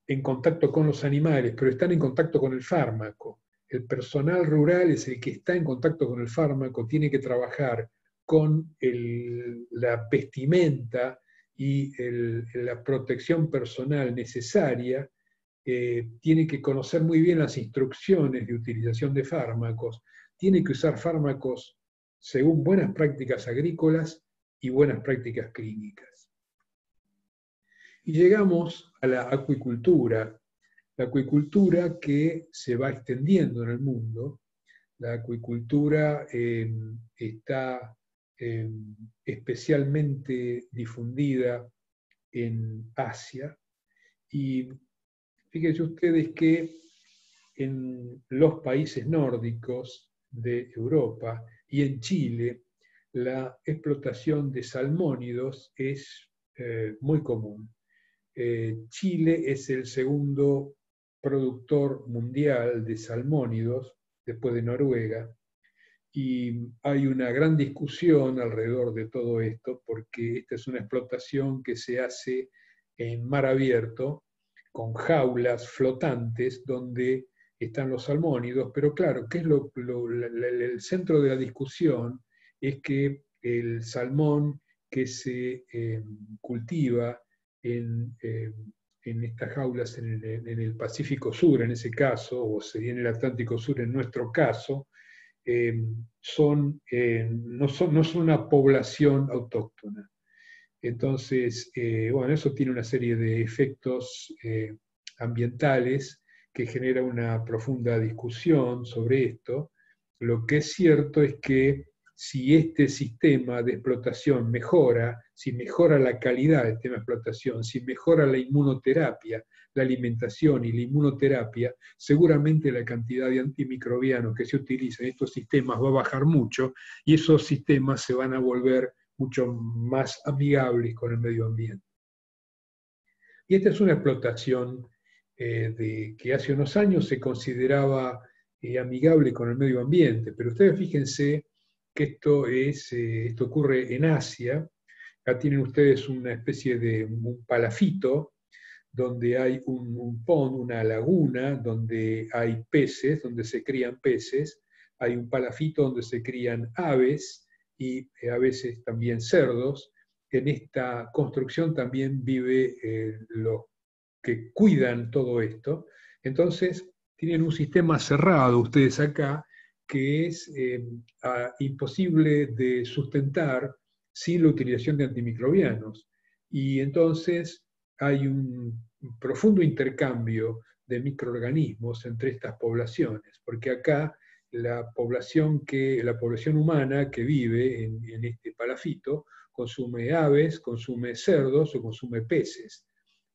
en contacto con los animales, pero están en contacto con el fármaco. El personal rural es el que está en contacto con el fármaco, tiene que trabajar con la vestimenta y la protección personal necesaria, tiene que conocer muy bien las instrucciones de utilización de fármacos, tiene que usar fármacos según buenas prácticas agrícolas y buenas prácticas clínicas. Y llegamos a la acuicultura que se va extendiendo en el mundo. La acuicultura está especialmente difundida en Asia. Y fíjense ustedes que en los países nórdicos de Europa y en Chile, la explotación de salmónidos es muy común. Chile es el segundo productor mundial de salmónidos, después de Noruega, y hay una gran discusión alrededor de todo esto, porque esta es una explotación que se hace en mar abierto, con jaulas flotantes donde están los salmónidos, pero claro, ¿qué es el centro de la discusión? Es que el salmón que se cultiva en estas jaulas en el Pacífico Sur, en ese caso, o sería en el Atlántico Sur, en nuestro caso, no son una población autóctona. Entonces, bueno, eso tiene una serie de efectos ambientales que genera una profunda discusión sobre esto. Lo que es cierto es que si este sistema de explotación mejora, si mejora la calidad del sistema de explotación, si mejora la inmunoterapia, la alimentación y la inmunoterapia, seguramente la cantidad de antimicrobianos que se utilizan en estos sistemas va a bajar mucho y esos sistemas se van a volver mucho más amigables con el medio ambiente. Y esta es una explotación que hace unos años se consideraba amigable con el medio ambiente, pero ustedes fíjense que esto ocurre en Asia. Acá tienen ustedes una especie de un palafito, donde hay un pond, una laguna, donde hay peces, donde se crían peces, hay un palafito donde se crían aves, y a veces también cerdos. En esta construcción también vive los que cuidan todo esto. Entonces, tienen un sistema cerrado ustedes acá, que es imposible de sustentar sin la utilización de antimicrobianos. Y entonces hay un profundo intercambio de microorganismos entre estas poblaciones, porque acá la población humana que vive en este palafito consume aves, consume cerdos o consume peces.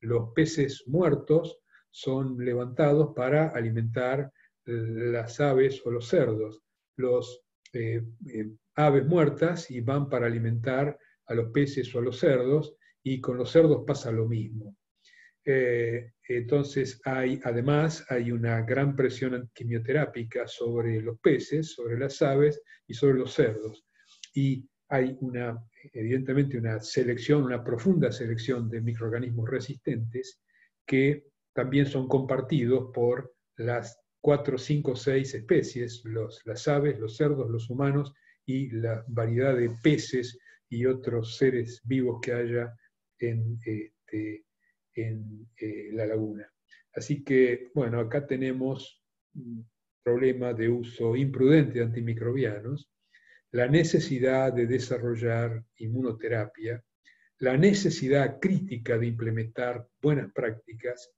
Los peces muertos son levantados para alimentar las aves o los cerdos. Los aves muertas y van para alimentar a los peces o a los cerdos, y con los cerdos pasa lo mismo. Entonces además hay una gran presión quimioterápica sobre los peces, sobre las aves y sobre los cerdos. Y hay evidentemente una selección, una profunda selección de microorganismos resistentes que también son compartidos por las 4, 5, 6 especies, las aves, los cerdos, los humanos y la variedad de peces y otros seres vivos que haya en la laguna. Así que, bueno, acá tenemos un problema de uso imprudente de antimicrobianos, la necesidad de desarrollar inmunoterapia, la necesidad crítica de implementar buenas prácticas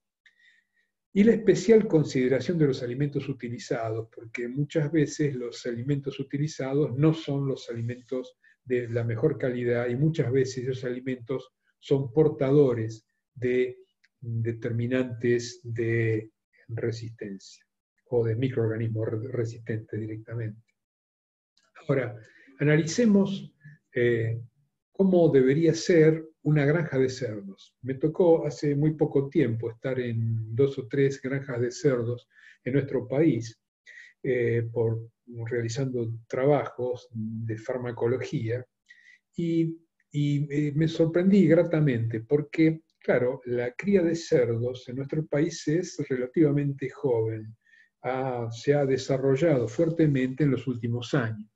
y la especial consideración de los alimentos utilizados, porque muchas veces los alimentos utilizados no son los alimentos de la mejor calidad y muchas veces esos alimentos son portadores de determinantes de resistencia o de microorganismos resistentes directamente. Ahora, analicemos cómo debería ser una granja de cerdos. Me tocó hace muy poco tiempo estar en 2 o 3 granjas de cerdos en nuestro país, realizando trabajos de farmacología, y me sorprendí gratamente porque, claro, la cría de cerdos en nuestro país es relativamente joven, se ha desarrollado fuertemente en los últimos años.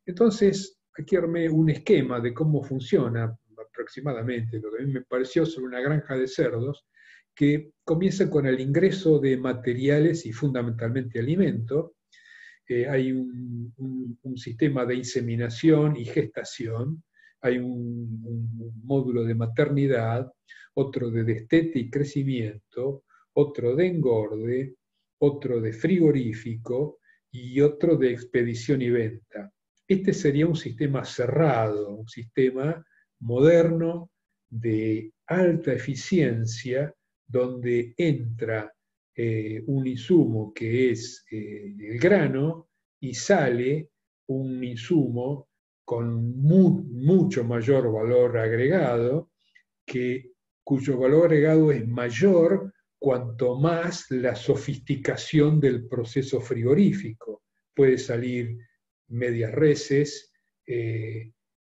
Entonces, aquí armé un esquema de cómo funciona aproximadamente lo que a mí me pareció sobre una granja de cerdos, que comienza con el ingreso de materiales y fundamentalmente alimento. Hay un sistema de inseminación y gestación, hay un módulo de maternidad, otro de destete y crecimiento, otro de engorde, otro de frigorífico y otro de expedición y venta. Este sería un sistema cerrado, un sistema moderno de alta eficiencia, donde entra un insumo que es el grano y sale un insumo con mucho mayor valor agregado, cuyo valor agregado es mayor cuanto más la sofisticación del proceso frigorífico. Puede salir medias reses,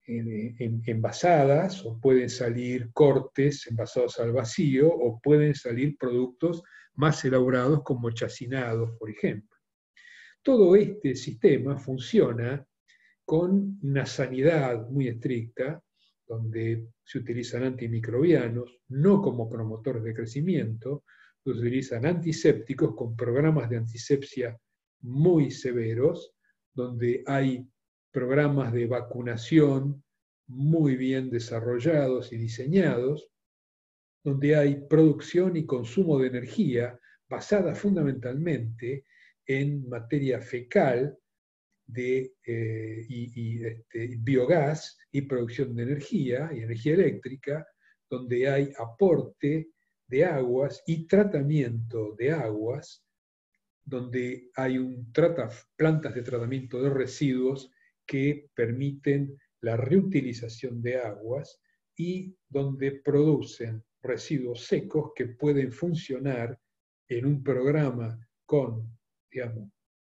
envasadas, o pueden salir cortes envasados al vacío, o pueden salir productos más elaborados como chacinados, por ejemplo. Todo este sistema funciona con una sanidad muy estricta, donde se utilizan antimicrobianos, no como promotores de crecimiento, se utilizan antisépticos con programas de antisepsia muy severos, donde hay programas de vacunación muy bien desarrollados y diseñados, donde hay producción y consumo de energía basada fundamentalmente en materia fecal biogás y producción de energía y energía eléctrica, donde hay aporte de aguas y tratamiento de aguas, donde hay plantas de tratamiento de residuos que permiten la reutilización de aguas y donde producen residuos secos que pueden funcionar en un programa con, digamos,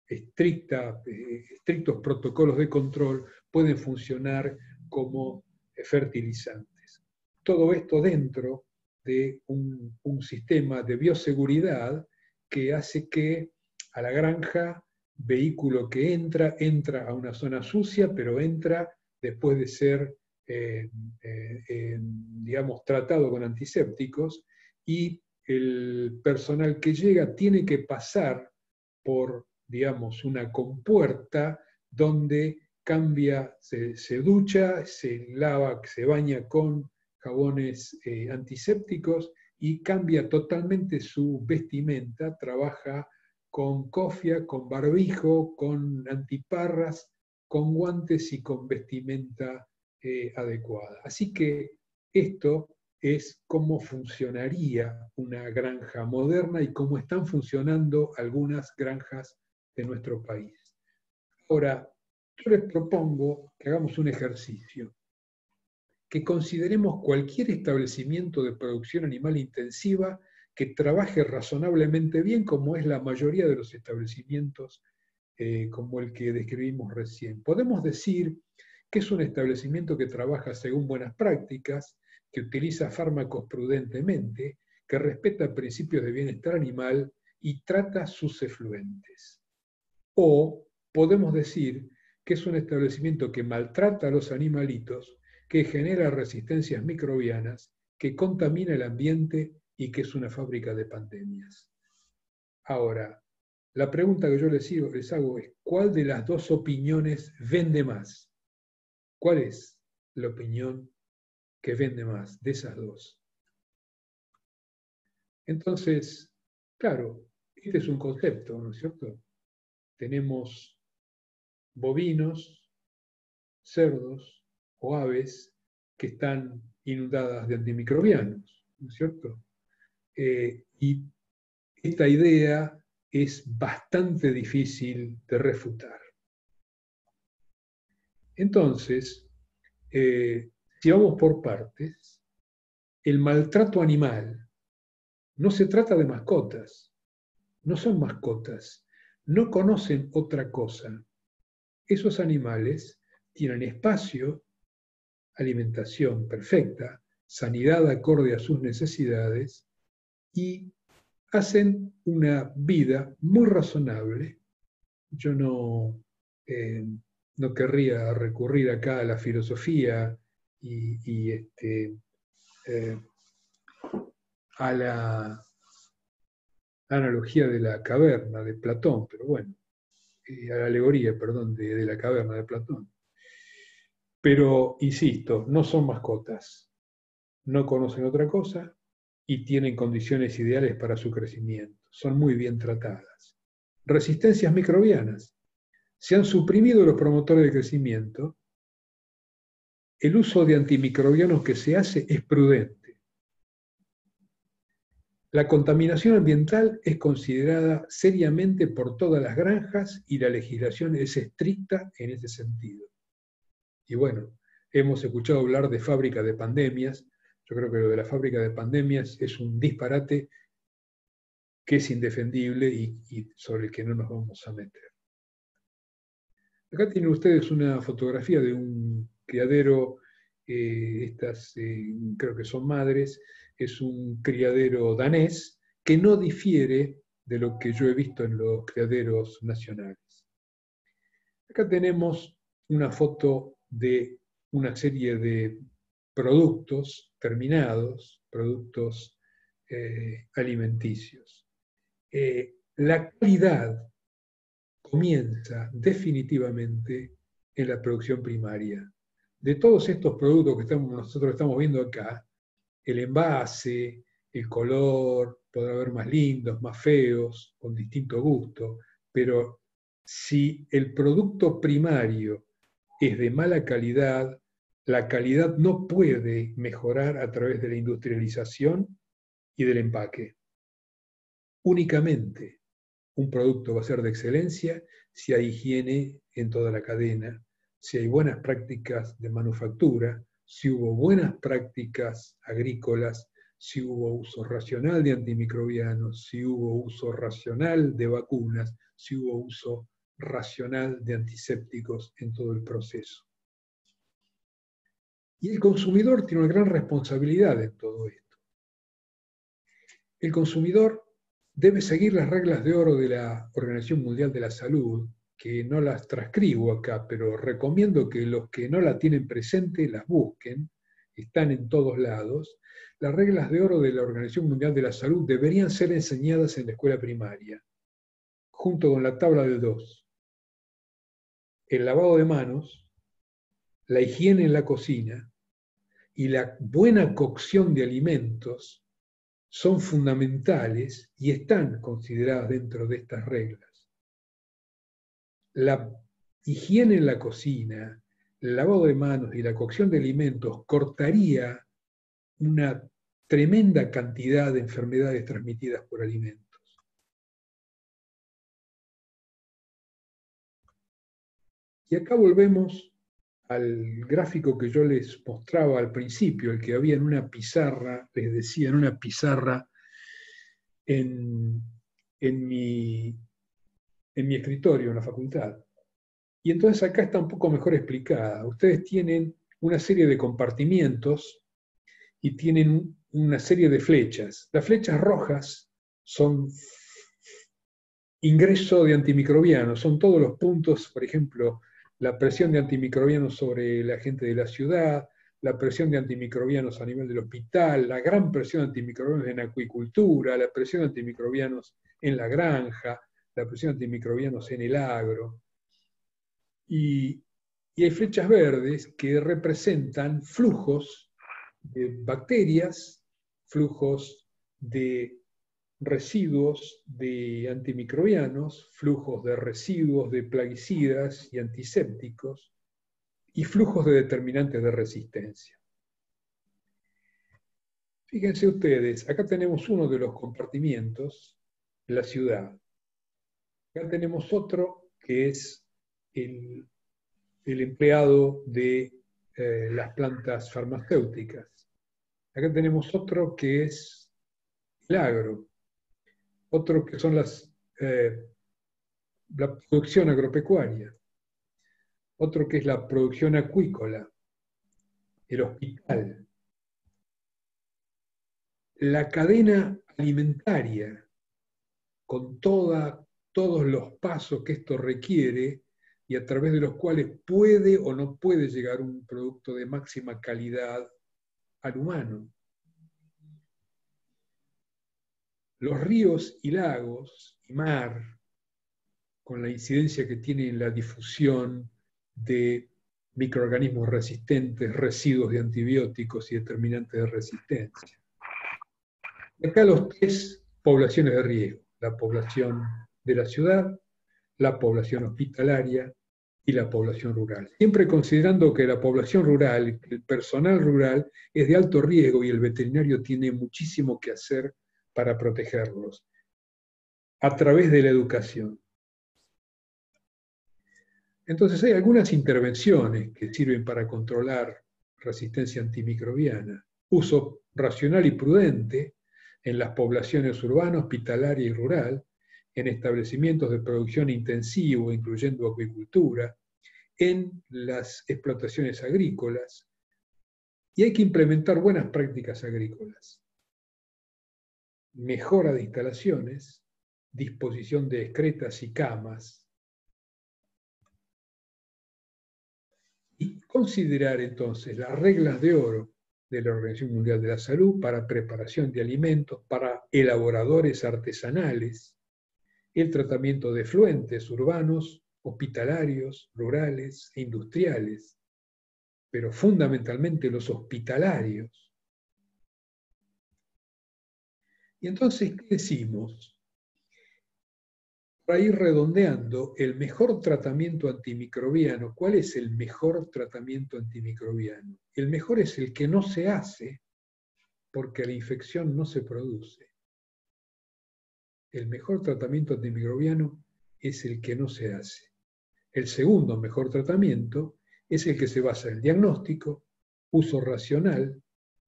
estrictos protocolos de control, pueden funcionar como fertilizantes. Todo esto dentro de un sistema de bioseguridad que hace que a la granja, vehículo que entra a una zona sucia, pero entra después de ser, digamos, tratado con antisépticos, y el personal que llega tiene que pasar por, digamos, una compuerta donde cambia, se ducha, se lava, se baña con jabones antisépticos y cambia totalmente su vestimenta, trabaja con cofia, con barbijo, con antiparras, con guantes y con vestimenta adecuada. Así que esto es cómo funcionaría una granja moderna y cómo están funcionando algunas granjas de nuestro país. Ahora, yo les propongo que hagamos un ejercicio, que consideremos cualquier establecimiento de producción animal intensiva que trabaje razonablemente bien, como es la mayoría de los establecimientos como el que describimos recién. Podemos decir que es un establecimiento que trabaja según buenas prácticas, que utiliza fármacos prudentemente, que respeta principios de bienestar animal y trata sus efluentes. O podemos decir que es un establecimiento que maltrata a los animalitos, que genera resistencias microbianas, que contamina el ambiente y que es una fábrica de pandemias. Ahora, la pregunta que yo les hago es, ¿cuál de las dos opiniones vende más? ¿Cuál es la opinión que vende más de esas dos? Entonces, claro, este es un concepto, ¿no es cierto? Tenemos bovinos, cerdos o aves que están inundadas de antimicrobianos, ¿no es cierto? Y esta idea es bastante difícil de refutar. Entonces, si vamos por partes, el maltrato animal no se trata de mascotas, no son mascotas, no conocen otra cosa. Esos animales tienen espacio, alimentación perfecta, sanidad acorde a sus necesidades y hacen una vida muy razonable. Yo no querría recurrir acá a la filosofía y a la analogía de la caverna de Platón, pero bueno, a la alegoría, perdón, de la caverna de Platón. Pero, insisto, no son mascotas, no conocen otra cosa y tienen condiciones ideales para su crecimiento. Son muy bien tratadas. Resistencias microbianas. Se han suprimido los promotores de crecimiento. El uso de antimicrobianos que se hace es prudente. La contaminación ambiental es considerada seriamente por todas las granjas y la legislación es estricta en ese sentido. Y bueno, hemos escuchado hablar de fábrica de pandemias. Yo creo que lo de la fábrica de pandemias es un disparate que es indefendible y sobre el que no nos vamos a meter. Acá tienen ustedes una fotografía de un criadero, creo que son madres, es un criadero danés que no difiere de lo que yo he visto en los criaderos nacionales. Acá tenemos una foto de una serie de productos terminados, productos alimenticios. La calidad comienza definitivamente en la producción primaria. De todos estos productos que nosotros estamos viendo acá, el envase, el color, podrá haber más lindos, más feos, con distinto gusto, pero si el producto primario es de mala calidad, la calidad no puede mejorar a través de la industrialización y del empaque. Únicamente un producto va a ser de excelencia si hay higiene en toda la cadena, si hay buenas prácticas de manufactura, si hubo buenas prácticas agrícolas, si hubo uso racional de antimicrobianos, si hubo uso racional de vacunas, si hubo uso racional de antisépticos en todo el proceso. Y el consumidor tiene una gran responsabilidad en todo esto. El consumidor debe seguir las reglas de oro de la Organización Mundial de la Salud, que no las transcribo acá, pero recomiendo que los que no la tienen presente las busquen, están en todos lados. Las reglas de oro de la Organización Mundial de la Salud deberían ser enseñadas en la escuela primaria, junto con la tabla del 2. El lavado de manos, la higiene en la cocina y la buena cocción de alimentos son fundamentales y están consideradas dentro de estas reglas. La higiene en la cocina, el lavado de manos y la cocción de alimentos cortaría una tremenda cantidad de enfermedades transmitidas por alimentos. Y acá volvemos al gráfico que yo les mostraba al principio, el que había en una pizarra, les decía, en una pizarra en mi escritorio en la facultad. Y entonces acá está un poco mejor explicada. Ustedes tienen una serie de compartimientos y tienen una serie de flechas. Las flechas rojas son ingreso de antimicrobianos, son todos los puntos, por ejemplo, la presión de antimicrobianos sobre la gente de la ciudad, la presión de antimicrobianos a nivel del hospital, la gran presión de antimicrobianos en acuicultura, la presión de antimicrobianos en la granja, la presión de antimicrobianos en el agro. Y hay flechas verdes que representan flujos de bacterias, flujos de residuos de antimicrobianos, flujos de residuos de plaguicidas y antisépticos, y flujos de determinantes de resistencia. Fíjense ustedes, acá tenemos uno de los compartimientos, la ciudad. Acá tenemos otro que es el empleado de las plantas farmacéuticas. Acá tenemos otro que es el agro, otro que son la producción agropecuaria, otro que es la producción acuícola, el hospital, la cadena alimentaria, con todos los pasos que esto requiere y a través de los cuales puede o no puede llegar un producto de máxima calidad al humano. Los ríos y lagos y mar, con la incidencia que tiene en la difusión de microorganismos resistentes, residuos de antibióticos y determinantes de resistencia. Y acá los tres poblaciones de riesgo, la población de la ciudad, la población hospitalaria y la población rural. Siempre considerando que la población rural, el personal rural, es de alto riesgo y el veterinario tiene muchísimo que hacer para protegerlos a través de la educación. Entonces hay algunas intervenciones que sirven para controlar resistencia antimicrobiana. Uso racional y prudente en las poblaciones urbana, hospitalaria y rural, en establecimientos de producción intensivo, incluyendo acuicultura, en las explotaciones agrícolas, y hay que implementar buenas prácticas agrícolas. Mejora de instalaciones, disposición de excretas y camas, y considerar entonces las reglas de oro de la Organización Mundial de la Salud para preparación de alimentos, para elaboradores artesanales, el tratamiento de efluentes urbanos, hospitalarios, rurales e industriales, pero fundamentalmente los hospitalarios. Y entonces, ¿qué decimos? Para ir redondeando, el mejor tratamiento antimicrobiano, ¿cuál es el mejor tratamiento antimicrobiano? El mejor es el que no se hace porque la infección no se produce. El mejor tratamiento antimicrobiano es el que no se hace. El segundo mejor tratamiento es el que se basa en el diagnóstico, uso racional,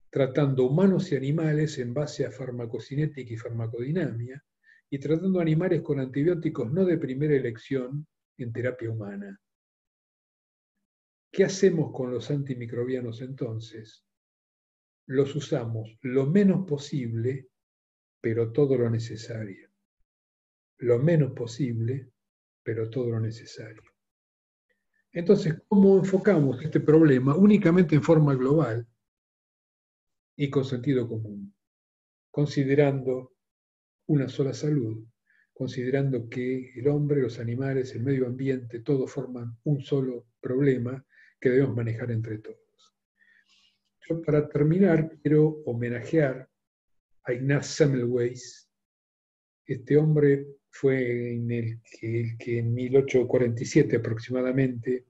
tratando humanos y animales en base a farmacocinética y farmacodinamia, y tratando animales con antibióticos no de primera elección en terapia humana. ¿Qué hacemos con los antimicrobianos entonces? Los usamos lo menos posible, pero todo lo necesario. Lo menos posible, pero todo lo necesario. Entonces, ¿cómo enfocamos este problema? Únicamente en forma global y con sentido común, considerando una sola salud, considerando que el hombre, los animales, el medio ambiente, todos forman un solo problema que debemos manejar entre todos. Yo, para terminar, quiero homenajear a Ignaz Semmelweis. Este hombre fue el que en 1847 aproximadamente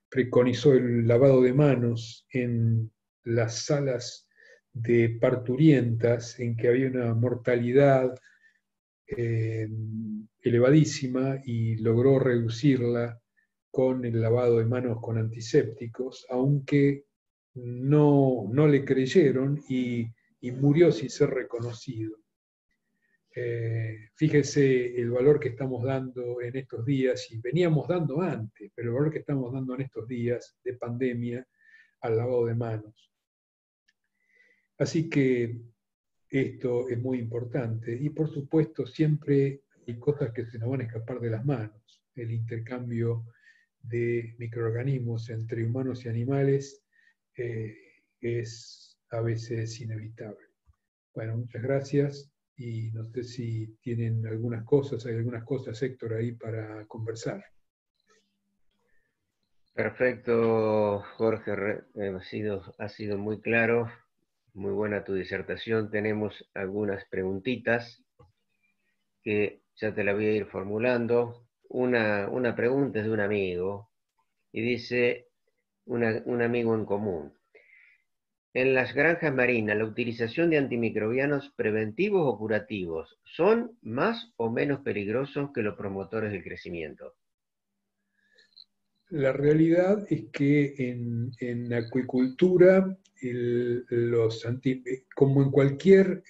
preconizó el lavado de manos en las salas de parturientas, en que había una mortalidad elevadísima, y logró reducirla con el lavado de manos con antisépticos, aunque no le creyeron y murió sin ser reconocido. Fíjese el valor que estamos dando en estos días, y veníamos dando antes, pero el valor que estamos dando en estos días de pandemia al lavado de manos. Así que esto es muy importante, y por supuesto siempre hay cosas que se nos van a escapar de las manos. El intercambio de microorganismos entre humanos y animales es a veces inevitable. Bueno, muchas gracias, y no sé si tienen algunas cosas, hay algunas cosas, Héctor, ahí para conversar. Perfecto, Jorge, ha sido muy claro, muy buena tu disertación. Tenemos algunas preguntitas que ya te la voy a ir formulando. Una pregunta es de un amigo, y dice, un amigo en común: en las granjas marinas, ¿la utilización de antimicrobianos preventivos o curativos son más o menos peligrosos que los promotores del crecimiento? La realidad es que en acuicultura, como en cualquier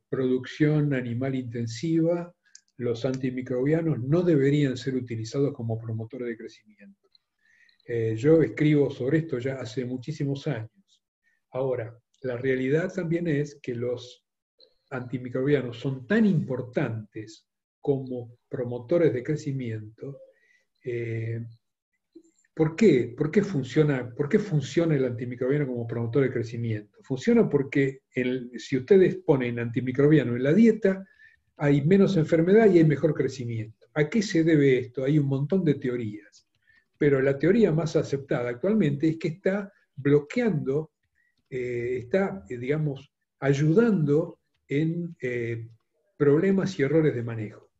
producción animal intensiva, los antimicrobianos no deberían ser utilizados como promotores de crecimiento. Yo escribo sobre esto ya hace muchísimos años. Ahora, la realidad también es que los antimicrobianos son tan importantes como promotores de crecimiento. ¿Por qué? ¿Por qué funciona el antimicrobiano como promotor de crecimiento? Funciona porque si ustedes ponen antimicrobiano en la dieta, hay menos enfermedad y hay mejor crecimiento. ¿A qué se debe esto? Hay un montón de teorías, pero la teoría más aceptada actualmente es que está bloqueando, digamos, ayudando en problemas y errores de manejo.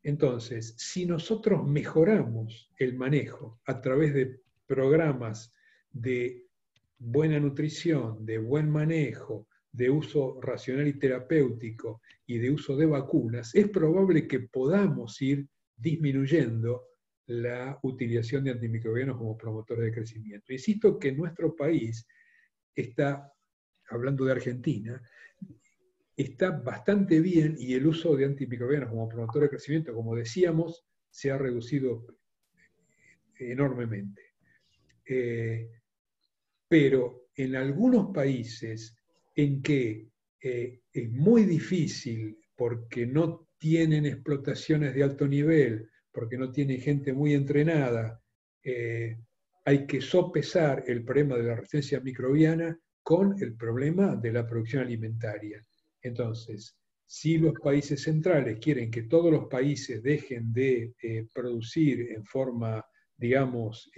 Entonces, si nosotros mejoramos el manejo a través de programas de buena nutrición, de buen manejo, de uso racional y terapéutico y de uso de vacunas, es probable que podamos ir disminuyendo la utilización de antimicrobianos como promotores de crecimiento. Insisto que nuestro país está, hablando de Argentina, está bastante bien, y el uso de antimicrobianos como promotor de crecimiento, como decíamos, se ha reducido enormemente. Pero en algunos países en que es muy difícil porque no tienen explotaciones de alto nivel, porque no tienen gente muy entrenada, hay que sopesar el problema de la resistencia microbiana con el problema de la producción alimentaria. Entonces, si los países centrales quieren que todos los países dejen de producir en forma, digamos,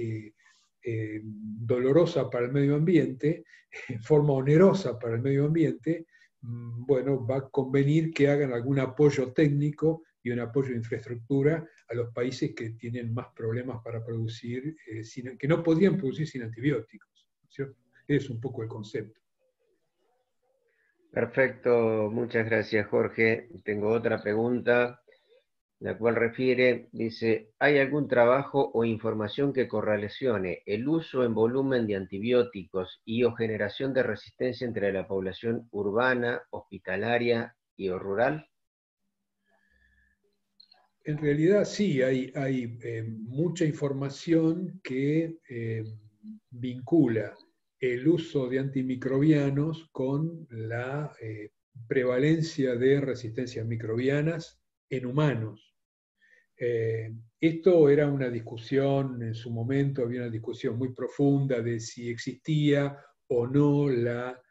dolorosa para el medio ambiente, en forma onerosa para el medio ambiente, bueno, va a convenir que hagan algún apoyo técnico y un apoyo de infraestructura a los países que tienen más problemas para producir, que no podrían producir sin antibióticos, ¿cierto? Es un poco el concepto. Perfecto, muchas gracias, Jorge. Tengo otra pregunta, la cual dice, ¿hay algún trabajo o información que correlacione el uso en volumen de antibióticos y o generación de resistencia entre la población urbana, hospitalaria y o rural? En realidad sí, hay mucha información que vincula el uso de antimicrobianos con la prevalencia de resistencias microbianas en humanos. Esto era una discusión, en su momento había una discusión muy profunda de si existía o no la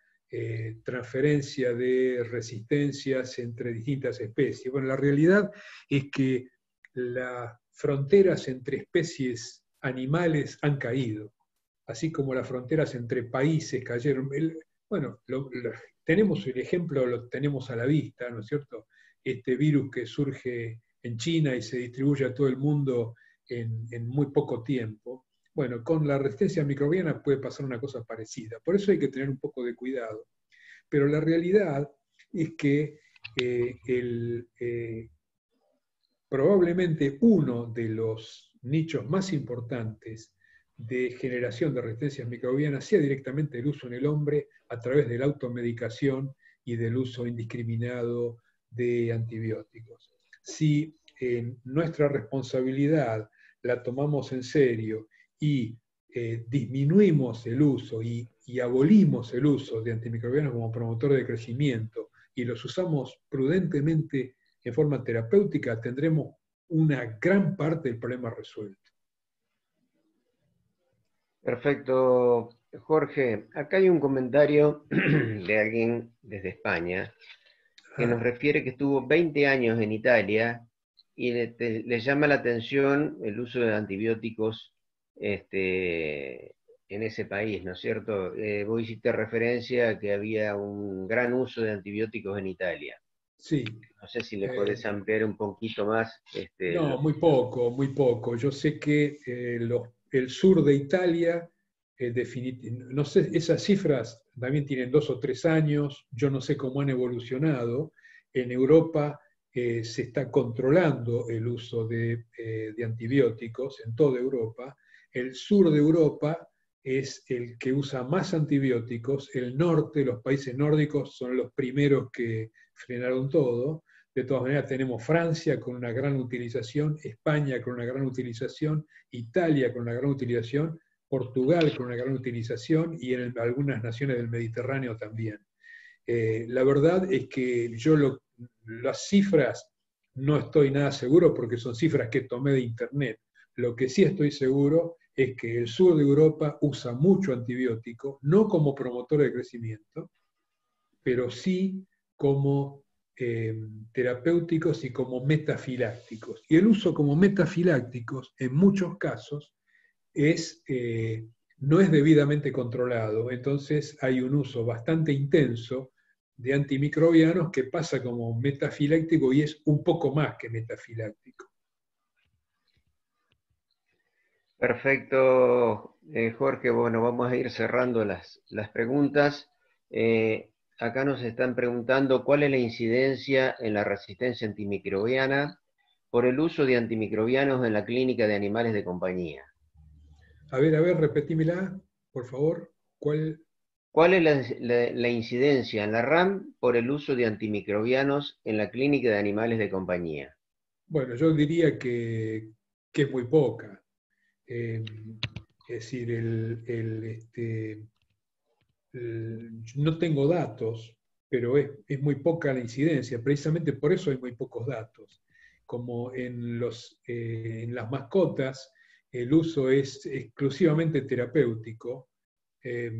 transferencia de resistencias entre distintas especies. Bueno, la realidad es que las fronteras entre especies animales han caído, así como las fronteras entre países cayeron. Bueno, tenemos el ejemplo, lo tenemos a la vista, ¿no es cierto? Este virus que surge en China y se distribuye a todo el mundo en muy poco tiempo. Bueno, con la resistencia microbiana puede pasar una cosa parecida. Por eso hay que tener un poco de cuidado. Pero la realidad es que probablemente uno de los nichos más importantes de generación de resistencias microbianas sea directamente el uso en el hombre a través de la automedicación y del uso indiscriminado de antibióticos. Si nuestra responsabilidad la tomamos en serio y disminuimos el uso y abolimos el uso de antimicrobianos como promotor de crecimiento y los usamos prudentemente en forma terapéutica, tendremos una gran parte del problema resuelto. Perfecto, Jorge. Acá hay un comentario de alguien desde España que nos refiere que estuvo 20 años en Italia y le llama la atención el uso de antibióticos en ese país, ¿no es cierto? Vos hiciste referencia a que había un gran uso de antibióticos en Italia. Sí. No sé si le podés ampliar un poquito más. No, muy poco, muy poco. Yo sé que el sur de Italia, no sé, esas cifras también tienen 2 o 3 años, yo no sé cómo han evolucionado. En Europa se está controlando el uso de antibióticos en toda Europa. El sur de Europa es el que usa más antibióticos. El norte, los países nórdicos son los primeros que frenaron todo. De todas maneras, tenemos Francia con una gran utilización, España con una gran utilización, Italia con una gran utilización, Portugal con una gran utilización y en algunas naciones del Mediterráneo también. La verdad es que yo las cifras no estoy nada seguro porque son cifras que tomé de internet. Lo que sí estoy seguro es que el sur de Europa usa mucho antibiótico, no como promotor de crecimiento, pero sí como terapéuticos y como metafilácticos. Y el uso como metafilácticos, en muchos casos, no es debidamente controlado. Entonces hay un uso bastante intenso de antimicrobianos que pasa como metafiláctico y es un poco más que metafiláctico. Perfecto, Jorge. Bueno, vamos a ir cerrando las preguntas. Acá nos están preguntando cuál es la incidencia en la resistencia antimicrobiana por el uso de antimicrobianos en la clínica de animales de compañía. A ver, repetímela, por favor. ¿Cuál es la incidencia en la RAM por el uso de antimicrobianos en la clínica de animales de compañía? Bueno, yo diría que es muy poca. Es decir, no tengo datos, pero es muy poca la incidencia. Precisamente por eso hay muy pocos datos. Como en las mascotas el uso es exclusivamente terapéutico, es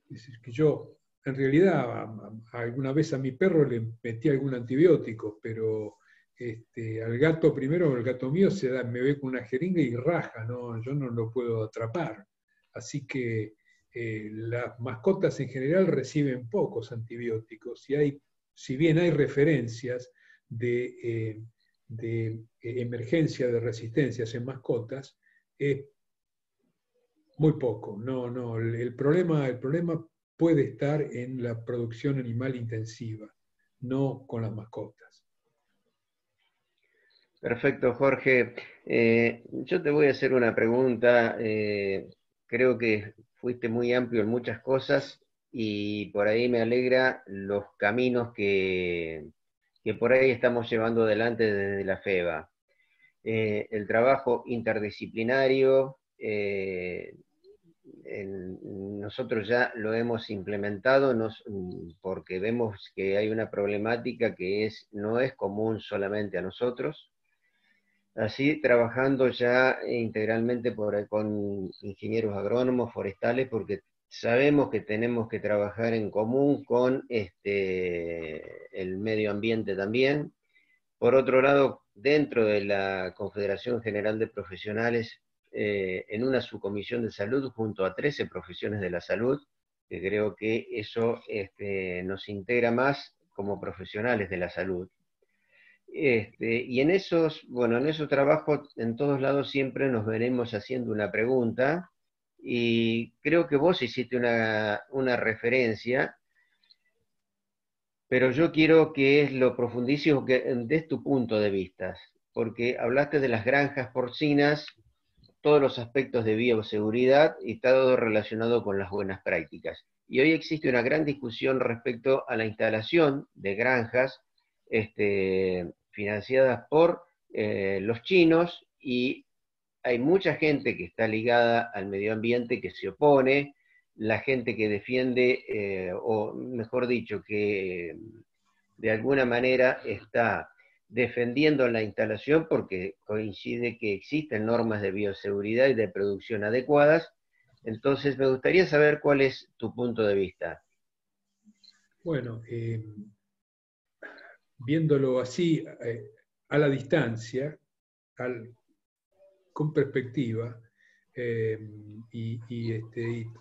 decir, que yo en realidad alguna vez a mi perro le metí algún antibiótico, pero al gato primero, el gato mío me ve con una jeringa y raja, ¿no? Yo no lo puedo atrapar. Así que las mascotas en general reciben pocos antibióticos y si bien hay referencias de emergencia de resistencias en mascotas, es muy poco. No, el problema puede estar en la producción animal intensiva, no con las mascotas. Perfecto, Jorge. Yo te voy a hacer una pregunta. Creo que fuiste muy amplio en muchas cosas y por ahí me alegra los caminos que por ahí estamos llevando adelante desde la FEBA. El trabajo interdisciplinario, nosotros ya lo hemos implementado porque vemos que hay una problemática que no es común solamente a nosotros. Así, trabajando ya integralmente con ingenieros agrónomos forestales, porque sabemos que tenemos que trabajar en común con el medio ambiente también. Por otro lado, dentro de la Confederación General de Profesionales, en una subcomisión de salud junto a 13 profesiones de la salud, que creo que eso nos integra más como profesionales de la salud. Y en esos trabajos, en todos lados siempre nos veremos haciendo una pregunta, y creo que vos hiciste una referencia, pero yo quiero que lo profundices o que des tu punto de vista, porque hablaste de las granjas porcinas, todos los aspectos de bioseguridad y está todo relacionado con las buenas prácticas. Y hoy existe una gran discusión respecto a la instalación de granjas financiadas por los chinos, y hay mucha gente que está ligada al medio ambiente que se opone, la gente que defiende, o mejor dicho, que de alguna manera está defendiendo la instalación porque coincide que existen normas de bioseguridad y de producción adecuadas. Entonces me gustaría saber cuál es tu punto de vista. Bueno, viéndolo así, a la distancia, con perspectiva, y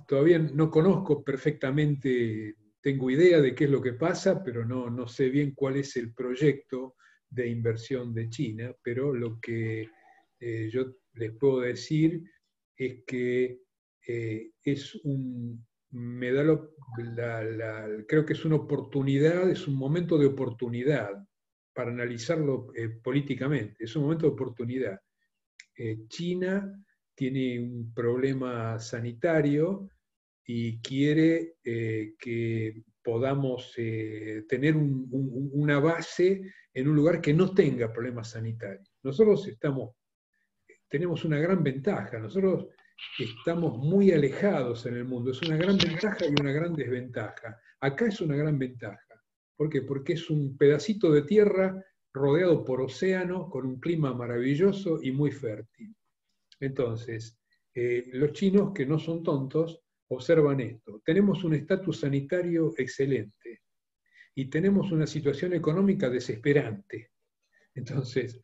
todavía no conozco perfectamente, tengo idea de qué es lo que pasa, pero no sé bien cuál es el proyecto de inversión de China, pero lo que yo les puedo decir es que me da creo que es una oportunidad, es un momento de oportunidad para analizarlo políticamente, es un momento de oportunidad. China tiene un problema sanitario y quiere que podamos tener una base en un lugar que no tenga problemas sanitarios. Nosotros tenemos una gran ventaja, nosotros estamos muy alejados en el mundo, es una gran ventaja y una gran desventaja. Acá es una gran ventaja. ¿Por qué? Porque es un pedacito de tierra rodeado por océano, con un clima maravilloso y muy fértil. Entonces, los chinos, que no son tontos, observan esto. Tenemos un estatus sanitario excelente y tenemos una situación económica desesperante. Entonces,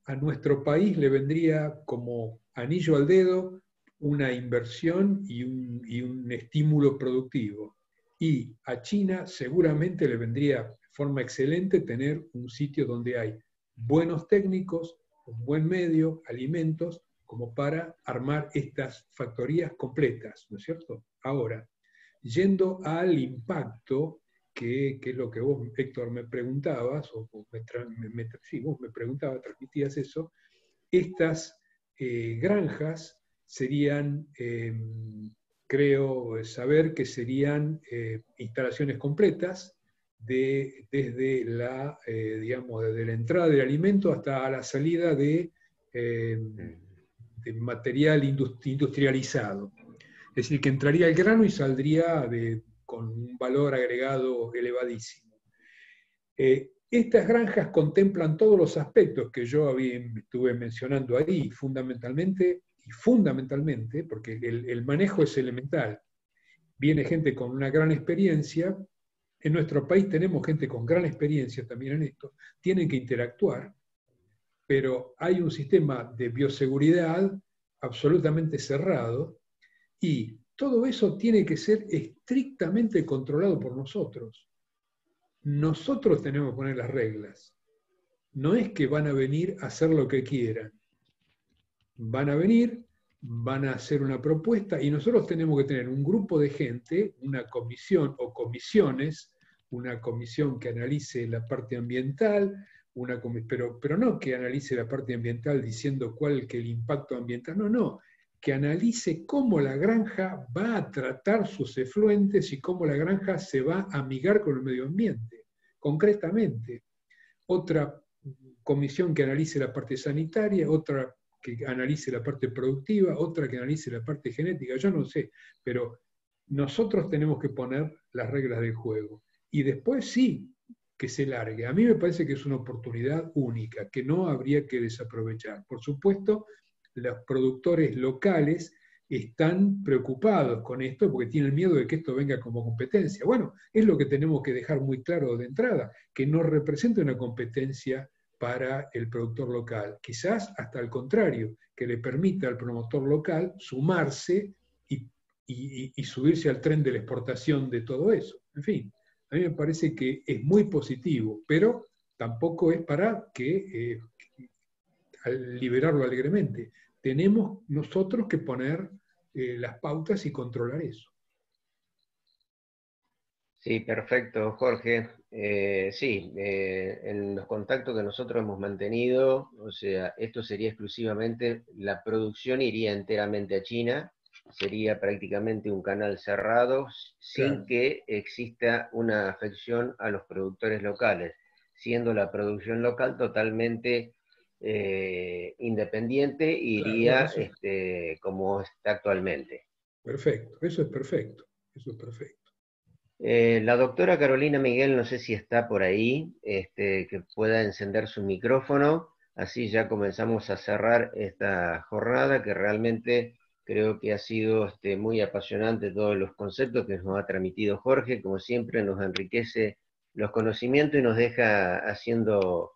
a nuestro país le vendría como anillo al dedo una inversión y un estímulo productivo. Y a China seguramente le vendría de forma excelente tener un sitio donde hay buenos técnicos, un buen medio, alimentos, como para armar estas factorías completas, ¿no es cierto? Ahora, yendo al impacto, que es lo que vos, Héctor, me preguntabas, o sí, vos me preguntabas, transmitías eso, estas granjas serían, creo saber que serían instalaciones completas desde digamos, desde la entrada del alimento hasta la salida de material industrializado. Es decir, que entraría el grano y saldría con un valor agregado elevadísimo. Estas granjas contemplan todos los aspectos que yo estuve mencionando ahí, fundamentalmente, porque el manejo es elemental. Viene gente con una gran experiencia, en nuestro país tenemos gente con gran experiencia también en esto, tienen que interactuar, pero hay un sistema de bioseguridad absolutamente cerrado y todo eso tiene que ser estrictamente controlado por nosotros. Nosotros tenemos que poner las reglas. No es que van a venir a hacer lo que quieran. Van a venir, van a hacer una propuesta y nosotros tenemos que tener un grupo de gente, una comisión o comisiones, una comisión que analice la parte ambiental, pero no que analice la parte ambiental diciendo cuál que el impacto ambiental, no, que analice cómo la granja va a tratar sus efluentes y cómo la granja se va a amigar con el medio ambiente, concretamente. Otra comisión que analice la parte sanitaria, otra que analice la parte productiva, otra que analice la parte genética, yo no sé, pero nosotros tenemos que poner las reglas del juego. Y después sí, que se largue. A mí me parece que es una oportunidad única, que no habría que desaprovechar. Por supuesto, los productores locales están preocupados con esto porque tienen miedo de que esto venga como competencia. Bueno, es lo que tenemos que dejar muy claro de entrada, que no representa una competencia para el productor local. Quizás hasta al contrario, que le permita al promotor local sumarse y subirse al tren de la exportación de todo eso. En fin, a mí me parece que es muy positivo, pero tampoco es para que liberarlo alegremente. Tenemos nosotros que poner las pautas y controlar eso. Sí, perfecto, Jorge. Sí, en los contactos que nosotros hemos mantenido, o sea, esto sería exclusivamente, la producción iría enteramente a China, sería prácticamente un canal cerrado sin Claro. que exista una afección a los productores locales, siendo la producción local totalmente independiente, Claro, bueno, iría como está actualmente. perfecto, eso es perfecto, eso es perfecto. La doctora Carolina Miguel, no sé si está por ahí, que pueda encender su micrófono, así ya comenzamos a cerrar esta jornada que realmente creo que ha sido muy apasionante todos los conceptos que nos ha transmitido Jorge, como siempre nos enriquece los conocimientos y nos deja haciendo,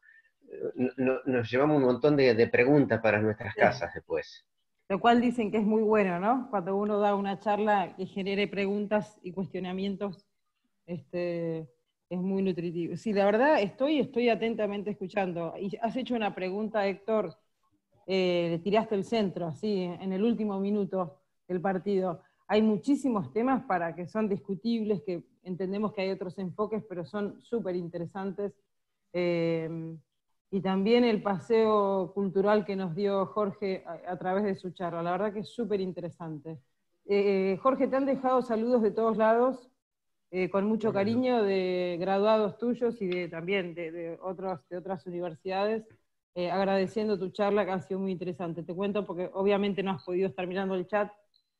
nos llevamos un montón de preguntas para nuestras Sí. casas después. Lo cual dicen que es muy bueno, ¿no? Cuando uno da una charla que genere preguntas y cuestionamientos, es muy nutritivo. Sí, la verdad estoy atentamente escuchando. Y has hecho una pregunta, Héctor, le tiraste el centro, así, en el último minuto del partido. Hay muchísimos temas para que son discutibles, que entendemos que hay otros enfoques, pero son súper interesantes. Y también el paseo cultural que nos dio Jorge a través de su charla. La verdad que es súper interesante. Jorge, te han dejado saludos de todos lados, con mucho Bueno, cariño, de graduados tuyos y también de otras universidades, agradeciendo tu charla que ha sido muy interesante. Te cuento porque obviamente no has podido estar mirando el chat,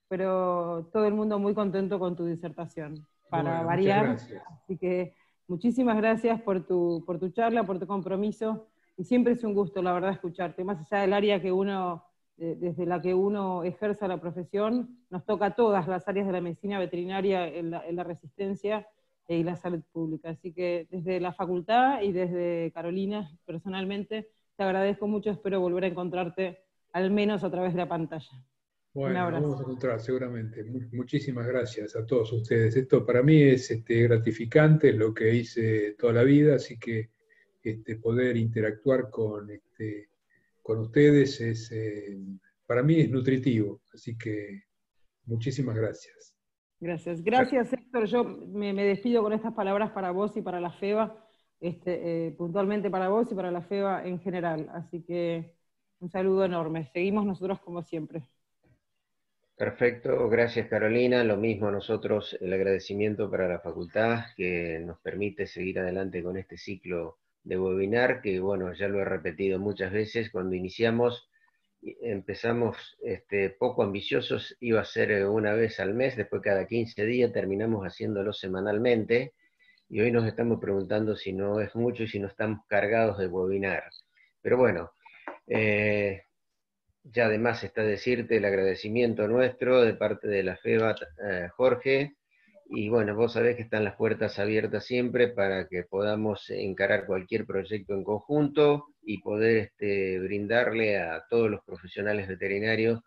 pero todo el mundo muy contento con tu disertación, para bueno, muchas variar. gracias. Así que muchísimas gracias por tu charla, por tu compromiso. Y siempre es un gusto, la verdad, escucharte. Más allá del área que uno, desde la que uno ejerza la profesión, nos toca todas las áreas de la medicina veterinaria en la resistencia y la salud pública. Así que desde la facultad y desde Carolina, personalmente, te agradezco mucho. Espero volver a encontrarte, al menos a través de la pantalla. Un Bueno, nos abrazo. vamos a encontrar seguramente. Muchísimas gracias a todos ustedes. Esto para mí es gratificante, es lo que hice toda la vida, así que poder interactuar con ustedes para mí es nutritivo. Así que muchísimas gracias. Gracias. Gracias, Héctor. Yo me despido con estas palabras para vos y para la FEBA, puntualmente para vos y para la FEBA en general. Así que un saludo enorme. Seguimos nosotros como siempre. Perfecto, gracias Carolina. Lo mismo a nosotros, el agradecimiento para la facultad que nos permite seguir adelante con este ciclo de webinar, que bueno, ya lo he repetido muchas veces, cuando iniciamos empezamos poco ambiciosos, iba a ser una vez al mes, después cada 15 días, terminamos haciéndolo semanalmente, y hoy nos estamos preguntando si no es mucho y si no estamos cargados de webinar. Pero bueno, ya además está decirte el agradecimiento nuestro de parte de la FEBA, Jorge, y bueno, vos sabés que están las puertas abiertas siempre para que podamos encarar cualquier proyecto en conjunto y poder brindarle a todos los profesionales veterinarios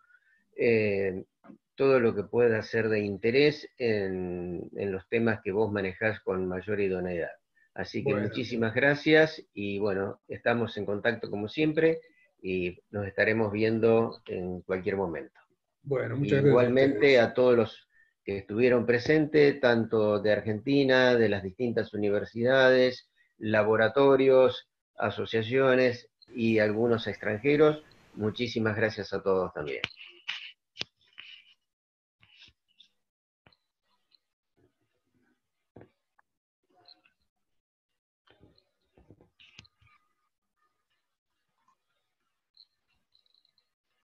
todo lo que pueda ser de interés en los temas que vos manejás con mayor idoneidad. Así que Bueno, muchísimas gracias y bueno, estamos en contacto como siempre y nos estaremos viendo en cualquier momento. bueno, muchas gracias a Igualmente ustedes. a todos los que estuvieron presentes, tanto de Argentina, de las distintas universidades, laboratorios, asociaciones y algunos extranjeros. Muchísimas gracias a todos también.